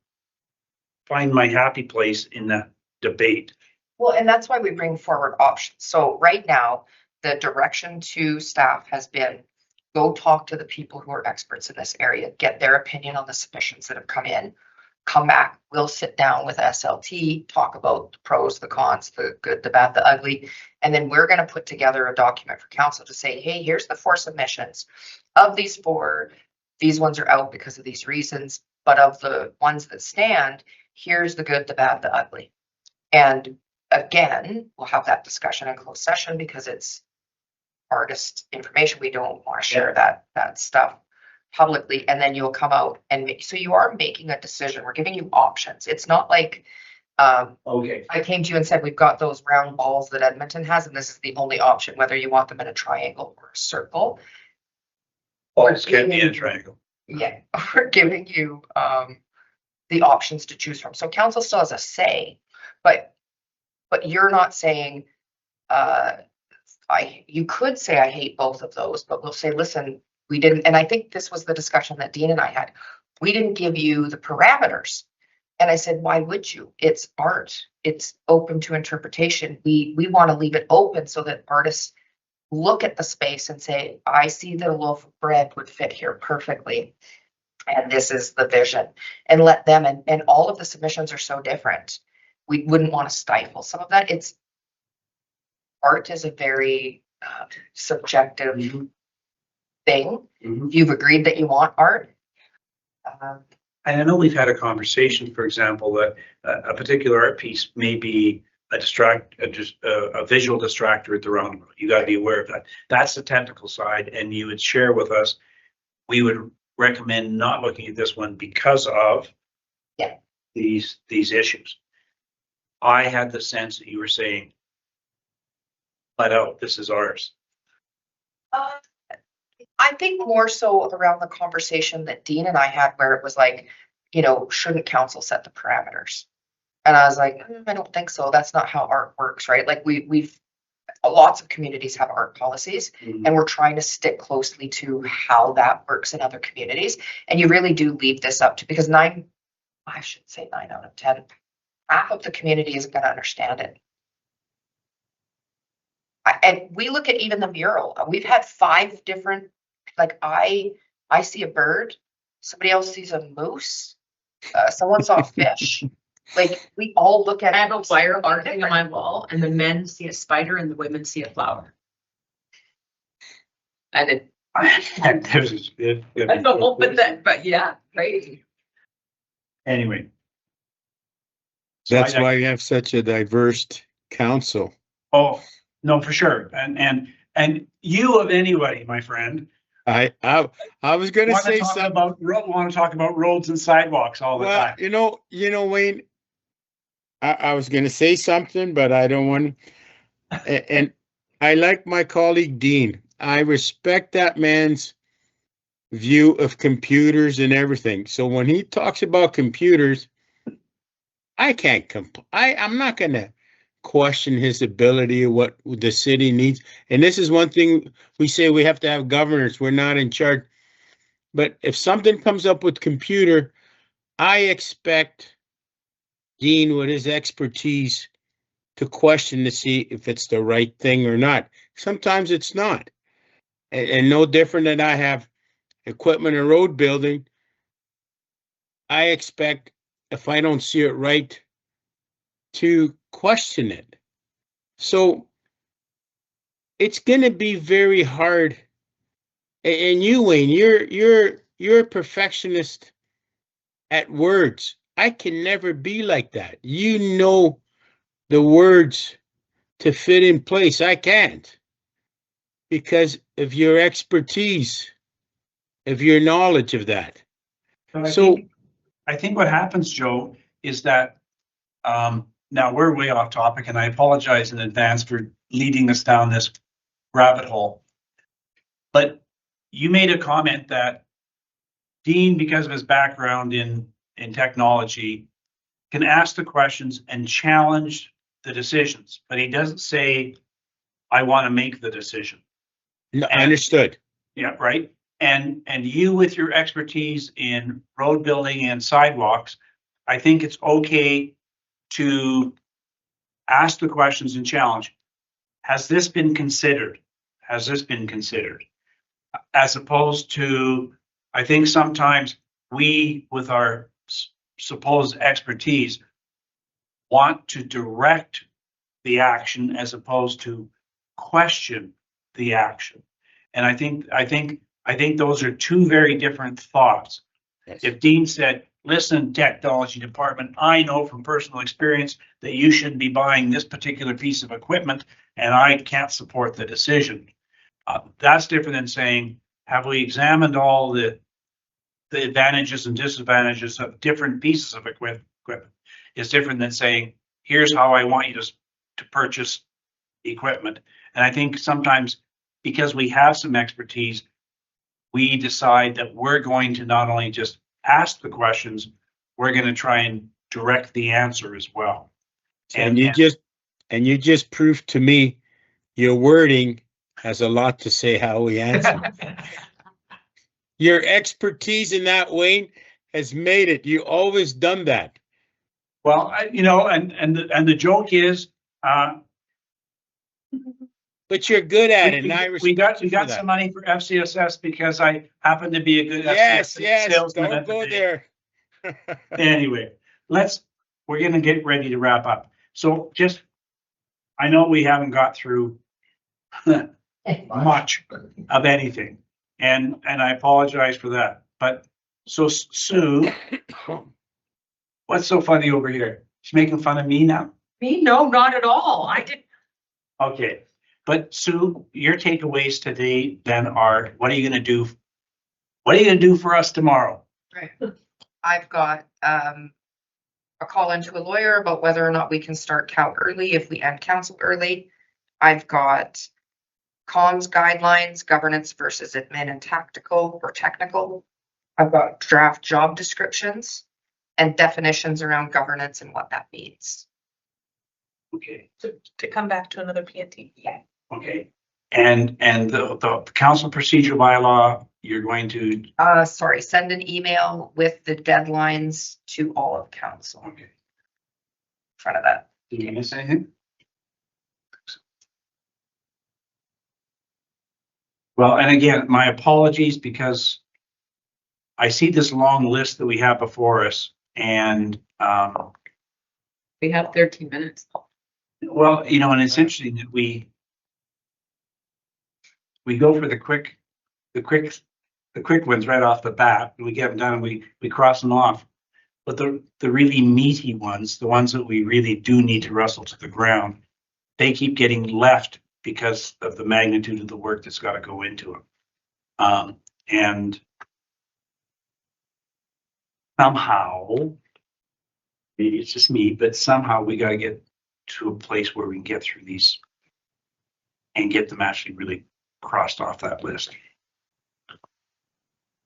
find my happy place in that debate. Well, and that's why we bring forward options. So right now, the direction to staff has been, go talk to the people who are experts in this area, get their opinion on the submissions that have come in. Come back, we'll sit down with SLT, talk about the pros, the cons, the good, the bad, the ugly. And then we're gonna put together a document for council to say, hey, here's the 4 submissions. Of these 4, these ones are out because of these reasons, but of the ones that stand, here's the good, the bad, the ugly. And again, we'll have that discussion in closed session because it's artist information. We don't want to share that stuff publicly. And then you'll come out and make, so you are making a decision. We're giving you options. It's not like, Okay. I came to you and said, we've got those round balls that Edmonton has, and this is the only option, whether you want them in a triangle or a circle. Balls can be in a triangle. Yeah, we're giving you the options to choose from. So council still has a say, but you're not saying, you could say I hate both of those, but we'll say, listen, we didn't, and I think this was the discussion that Dean and I had. We didn't give you the parameters. And I said, why would you? It's art. It's open to interpretation. We want to leave it open so that artists look at the space and say, I see that a loaf of bread would fit here perfectly. And this is the vision, and let them, and all of the submissions are so different. We wouldn't want to stifle some of that. It's, art is a very subjective thing. You've agreed that you want art. And I know we've had a conversation, for example, that a particular art piece may be a visual distractor at the roundabout. You got to be aware of that. That's the technical side, and you would share with us. We would recommend not looking at this one because of these issues. I had the sense that you were saying, flat out, this is ours. I think more so around the conversation that Dean and I had, where it was like, shouldn't council set the parameters? And I was like, I don't think so. That's not how art works, right? Like we've lots of communities have art policies, and we're trying to stick closely to how that works in other communities. And you really do leave this up to, because 9 out of 10, half of the community isn't going to understand it. And we look at even the mural. We've had 5 different, like I see a bird, somebody else sees a moose, someone saw a fish. Like we all look at. I have a wire arcing on my wall, and the men see a spider and the women see a flower. And it, I know, but yeah, crazy. Anyway. That's why we have such a diverse council. Oh, no, for sure. And you of anybody, my friend. I was going to say something want to talk about roads and sidewalks all the time. You know, Wayne, I was going to say something, but I don't want to. And I like my colleague Dean. I respect that man's view of computers and everything. So when he talks about computers, I can't I'm not going to question his ability of what the city needs. And this is one thing we say, we have to have governors. We're not in charge. But if something comes up with computer, I expect Dean with his expertise to question to see if it's the right thing or not. Sometimes it's not. And no different than I have equipment and road building. I expect, if I don't see it right, to question it. So it's going to be very hard. And you, Wayne, you're a perfectionist at words. I can never be like that. You know the words to fit in place. I can't, because of your expertise, of your knowledge of that. I think what happens, Joe, is that now we're way off topic and I apologize in advance for leading us down this rabbit hole. But you made a comment that Dean, because of his background in technology, can ask the questions and challenge the decisions, but he doesn't say, I want to make the decision. No, understood. Yeah, right. And you with your expertise in road building and sidewalks, I think it's okay to ask the questions and challenge. Has this been considered? Has this been considered? As opposed to, I think sometimes we, with our supposed expertise, want to direct the action as opposed to question the action. And I think those are two very different thoughts. Yes. If Dean said, listen, technology department, I know from personal experience that you shouldn't be buying this particular piece of equipment and I can't support the decision. That's different than saying, have we examined all the advantages and disadvantages of different pieces of equipment? It's different than saying, here's how I want you to purchase equipment. And I think sometimes because we have some expertise, we decide that we're going to not only just ask the questions, we're going to try and direct the answer as well. And you just proved to me your wording has a lot to say how we answer. Your expertise in that, Wayne, has made it. You always done that. Well, and the joke is, but you're good at it, and I we got respect you for that. some money for FCSS because I happen to be a good Yes, FCSS salesman. don't go there. Anyway, we're gonna get ready to wrap up. So just, I know we haven't got through much of anything, and I apologize for that. But so Sue, what's so funny over here? She's making fun of me now? Me? No, not at all. I did. Okay, but Sue, your takeaways today then are, what are you gonna do? What are you gonna do for us tomorrow? Right. I've got a call into a lawyer about whether or not we can start COW early if we end council early. I've got comms guidelines, governance versus admin and tactical or technical. I've got draft job descriptions and definitions around governance and what that means. Okay, To come back to another PNT. Yeah. okay. And the council procedure bylaw, you're going to, Sorry, send an email with the deadlines to all of council in okay. front of that. Did you miss anything? Well, and again, my apologies because I see this long list that we have before us and, We have 13 minutes. well, and it's interesting that we go for the quick ones right off the bat, and we get them done, and we cross them off. But the really meaty ones, the ones that we really do need to wrestle to the ground, they keep getting left because of the magnitude of the work that's got to go into them. And somehow, maybe it's just me, but somehow we got to get to a place where we can get through these and get them actually really crossed off that list.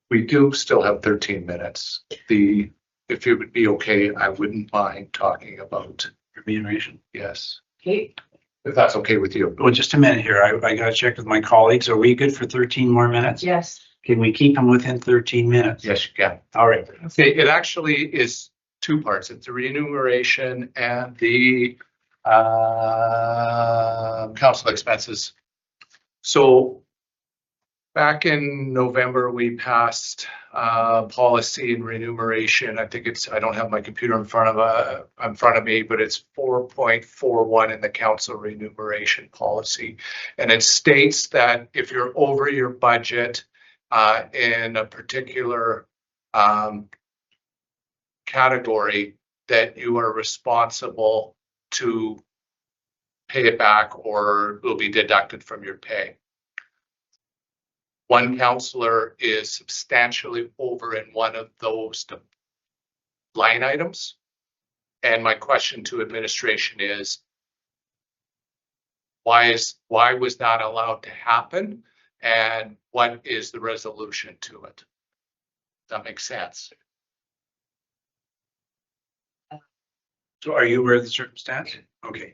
We do still have 13 minutes. If it would be okay, I wouldn't mind talking about, Remuneration. yes, Okay. if that's okay with you. Well, just a minute here. I got to check with my colleagues. Are we good for 13 more minutes? Yes. Can we keep them within 13 minutes? Yes, you can. All right. Okay, it actually is two parts. It's the remuneration and the council expenses. So back in November, we passed policy and remuneration. I think I don't have my computer in front of me, but it's 4.41 in the council remuneration policy. And it states that if you're over your budget in a particular category, that you are responsible to pay it back or will be deducted from your pay. One councillor is substantially over in one of those line items, And my question to administration is, why was that allowed to happen? And what is the resolution to it? Does that make sense? So are you aware of the circumstance? Okay.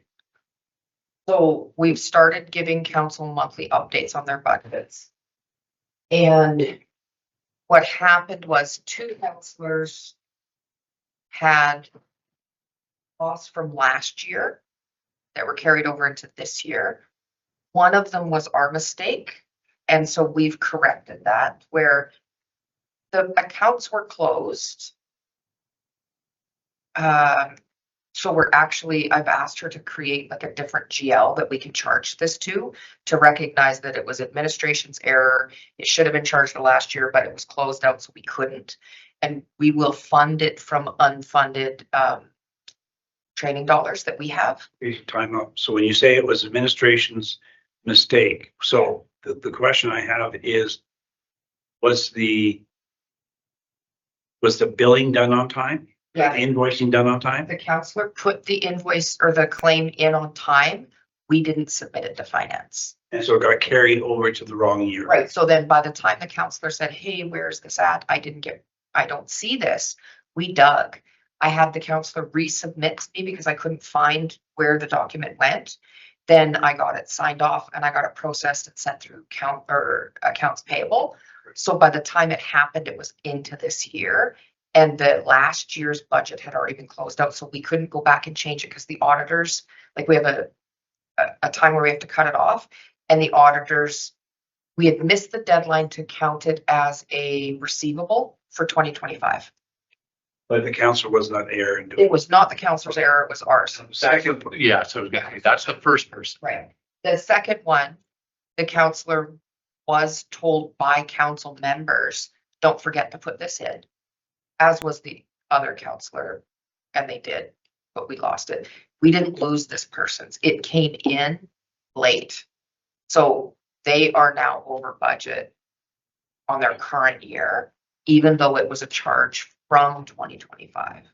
So we've started giving council monthly updates on their budgets. And what happened was 2 councilors had costs from last year that were carried over into this year. One of them was our mistake. And so we've corrected that where the accounts were closed. So I've asked her to create like a different GL that we can charge this to recognize that it was administration's error. It should have been charged last year, but it was closed out, so we couldn't. And we will fund it from unfunded training dollars that we have. Time up. So when you say it was administration's mistake, so the question I have is, was the billing done on time? Yeah. Invoicing done on time? The counselor put the invoice or the claim in on time. We didn't submit it to finance. And so it got carried over to the wrong year. Right, so then by the time the counselor said, hey, where's this at? I don't see this. We dug. I had the counselor resubmit to me because I couldn't find where the document went. Then I got it signed off and I got it processed and sent through accounts payable. So by the time it happened, it was into this year. And the last year's budget had already been closed out, so we couldn't go back and change it because the auditors, like we have a time where we have to cut it off. And the auditors, we had missed the deadline to count it as a receivable for 2025. But the council was not error in doing It was not the counselor's error, it was ours. Second, Yeah, so that's the first person. Right. The second one, the counselor was told by council members, don't forget to put this in. As was the other counselor, and they did, but we lost it. We didn't lose this person's. It came in late. So they are now over budget on their current year, even though it was a charge from 2025.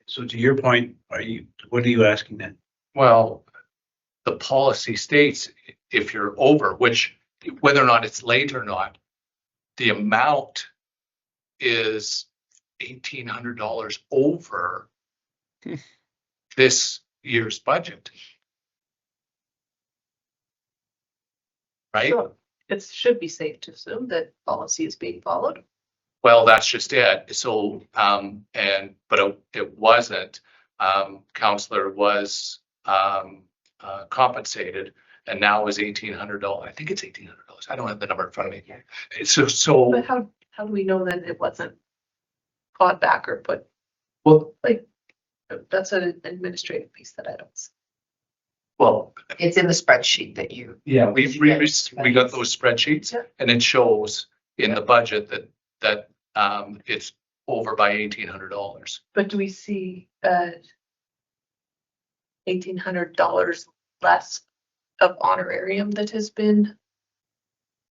so to your point, what are you asking then? Well, the policy states if you're over, which whether or not it's late or not, the amount is $1,800 over this year's budget. Right? So it should be safe to assume that policy is being followed. Well, that's just it. So, but it wasn't. Counselor was compensated and now is $1,800. I think it's $1,800. I don't have the number in front of me. So But how do we know that it wasn't clawed back or put, well, that's an administrative piece that I don't see. well, It's in the spreadsheet that you. yeah, we got those spreadsheets Yeah. and it shows in the budget that it's over by $1,800. But do we see $1,800 less of honorarium that has been,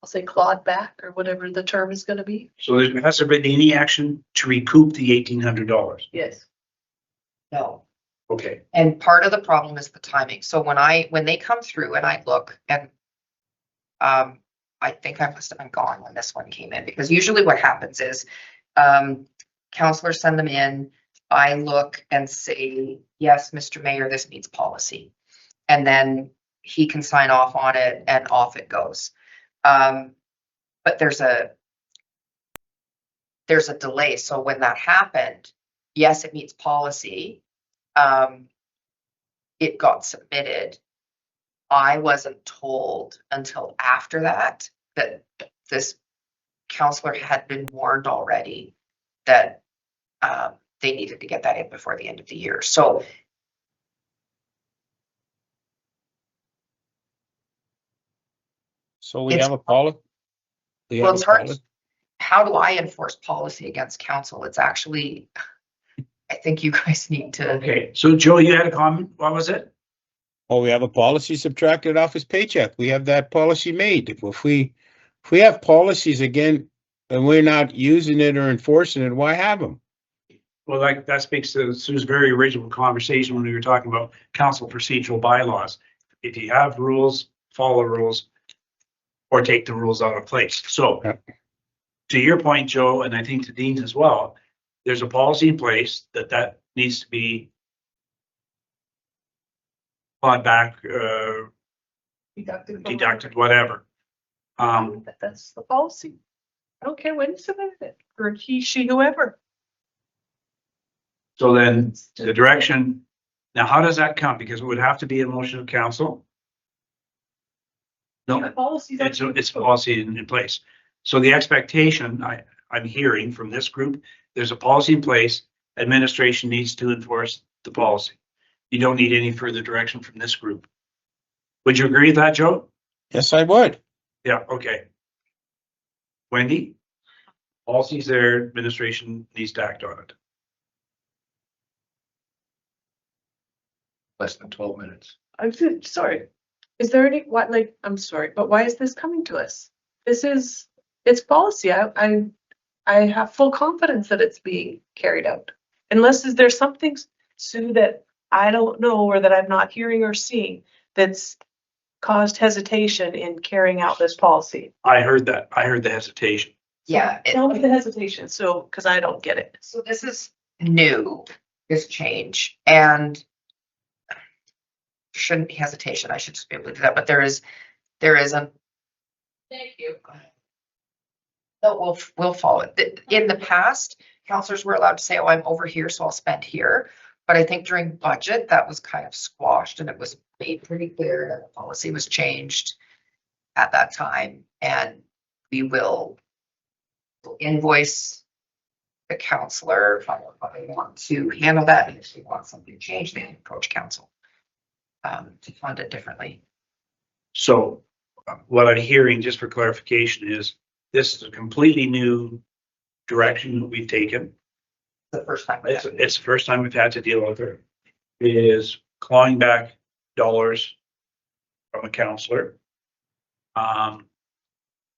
I'll say, clawed back or whatever the term is gonna be? So has there been any action to recoup the $1,800? Yes. No. Okay. And part of the problem is the timing. So when they come through and I look and I think I must have been gone when this one came in, because usually what happens is counselors send them in. I look and say, yes, Mr. Mayor, this meets policy. And then he can sign off on it and off it goes. But there's a delay. So when that happened, yes, it meets policy. It got submitted. I wasn't told until after that this counselor had been warned already that they needed to get that in before the end of the year. So we It's- have a policy. well, it's hard. How do I enforce policy against council? It's actually, I think you guys need to. Okay, so Joe, you had a comment. What was it? Oh, we have a policy subtracted off his paycheck. We have that policy made. If we have policies again, and we're not using it or enforcing it, why have them? Well, like, that speaks to Sue's very original conversation when we were talking about council procedural bylaws. If you have rules, follow rules, or take the rules out of place. So Yep. to your point, Joe, and I think to Dean's as well, there's a policy in place that needs to be clawed back, deducted, whatever. That's the policy. I don't care when you submit it, or he, she, whoever. So then the direction, now how does that come? Because it would have to be a motion of council. No, The policies are- it's a policy in place. So the expectation I'm hearing from this group, there's a policy in place, administration needs to enforce the policy. You don't need any further direction from this group. Would you agree with that, Joe? Yes, I would. Yeah, okay. Wendy? Policy's there, administration needs to act on it. Less than 12 minutes. I'm sorry. Is there any, what, like, I'm sorry, but why is this coming to us? This is, it's policy. I have full confidence that it's being carried out. Unless there's something, Sue, that I don't know or that I'm not hearing or seeing that's caused hesitation in carrying out this policy. I heard that. I heard the hesitation. Yeah. Tell me the hesitation, so, because I don't get it. So this is new, this change, and shouldn't be hesitation. I should just be able to do that, but there is a. Thank you. No, we'll follow it. In the past, counselors were allowed to say, oh, I'm over here, so I'll spend here. But I think during budget, that was kind of squashed and it was made pretty clear that the policy was changed at that time. And we will invoice the counselor if I want to handle that. And if they want something changed, they can approach council to fund it differently. So what I'm hearing, just for clarification, is this is a completely new direction that we've taken. The first time. It's the first time we've had to deal with it. It is clawing back dollars from a counselor,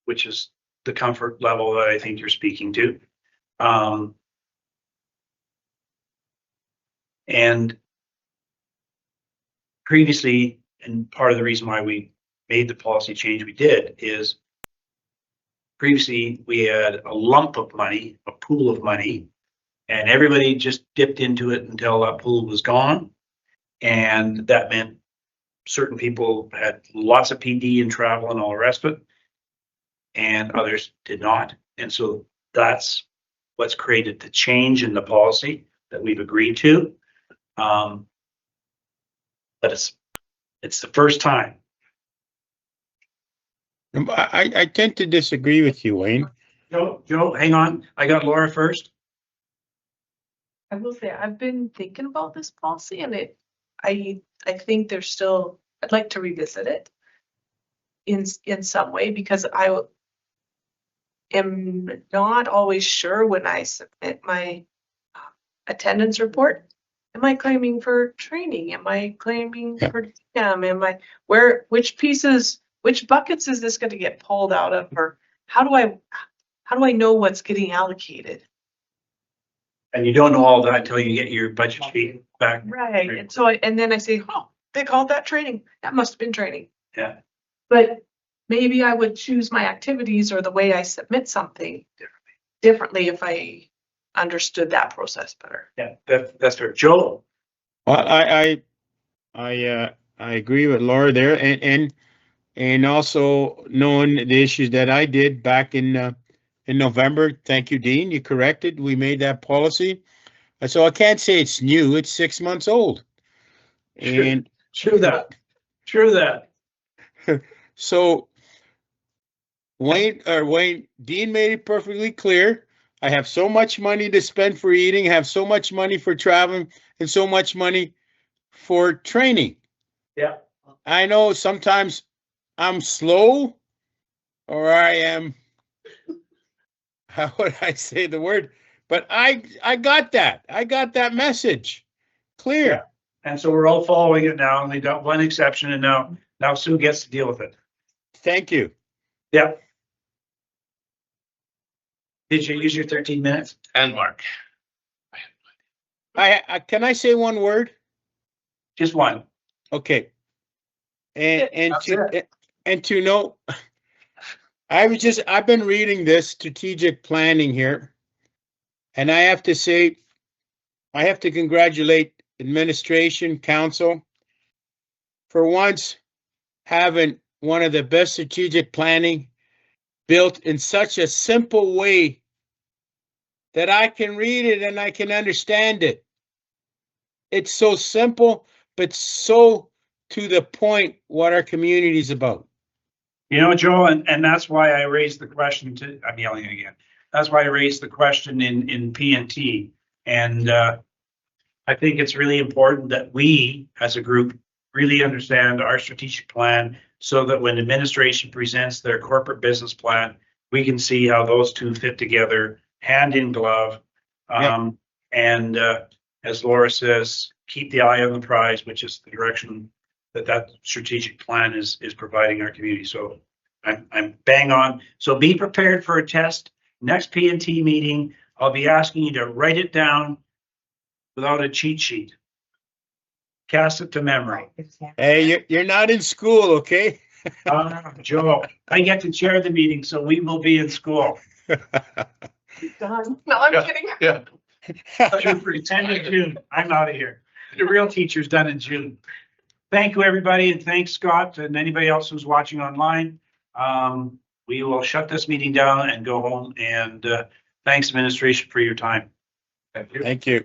which is the comfort level that I think you're speaking to. And previously, and part of the reason why we made the policy change we did is previously we had a lump of money, a pool of money, and everybody just dipped into it until that pool was gone. And that meant certain people had lots of PD and travel and all the rest of it, and others did not. And so that's what's created the change in the policy that we've agreed to. But it's the first time. I tend to disagree with you, Wayne. Joe, hang on. I got Laura first. I will say, I've been thinking about this policy and I think there's still, I'd like to revisit it in some way, because I am not always sure when I submit my attendance report. Am I claiming for training? Am I claiming for which pieces, which buckets is this going to get pulled out of? Or how do I know what's getting allocated? And you don't know all that until you get your budget sheet back. Right, and so and then I say, oh, they called that training. That must have been training. Yeah. But maybe I would choose my activities or the way I submit something differently if I understood that process better. Yeah, that's fair. Joe? Well, I agree with Laura there, and also knowing the issues that I did back in November. Thank you, Dean. You corrected. We made that policy. So I can't say it's new. It's 6 months old. And True that. True that. so Wayne, Dean made it perfectly clear. I have so much money to spend for eating, have so much money for traveling, and so much money for training. Yeah. I know sometimes I'm slow, or I am, how would I say the word? But I got that. I got that message. Clear. Yeah. And so we're all following it now, and they got one exception, and now Sue gets to deal with it. Thank you. Yeah. Did you use your 13 minutes? And Mark. Can I say one word? Just one. Okay. And That's to know, I've been reading this strategic planning here. And I have to say, I have to congratulate administration, council, for once having one of the best strategic planning built in such a simple way that I can read it and I can understand it. It's so simple, but so to the point what our community is about. You know, Joe, and that's why I raised the question I'm yelling again. That's why I raised the question in P&T. And I think it's really important that we, as a group, really understand our strategic plan so that when administration presents their corporate business plan, we can see how those two fit together, hand in glove. And as Laura says, keep the eye on the prize, which is the direction that strategic plan is providing our community. So I'm bang on. So be prepared for a test. Next P&T meeting, I'll be asking you to write it down without a cheat sheet. Cast it to memory. Hey, you're not in school, okay? Joe, I get to chair the meeting, so we will be in school. Done. No, I'm Yeah. kidding. Yeah. June 10th of June. I'm out of here. The real teacher's done in June. Thank you, everybody, and thanks, Scott, and anybody else who's watching online. We will shut this meeting down and go home, and thanks, administration, for your time. Thank you. Thank you.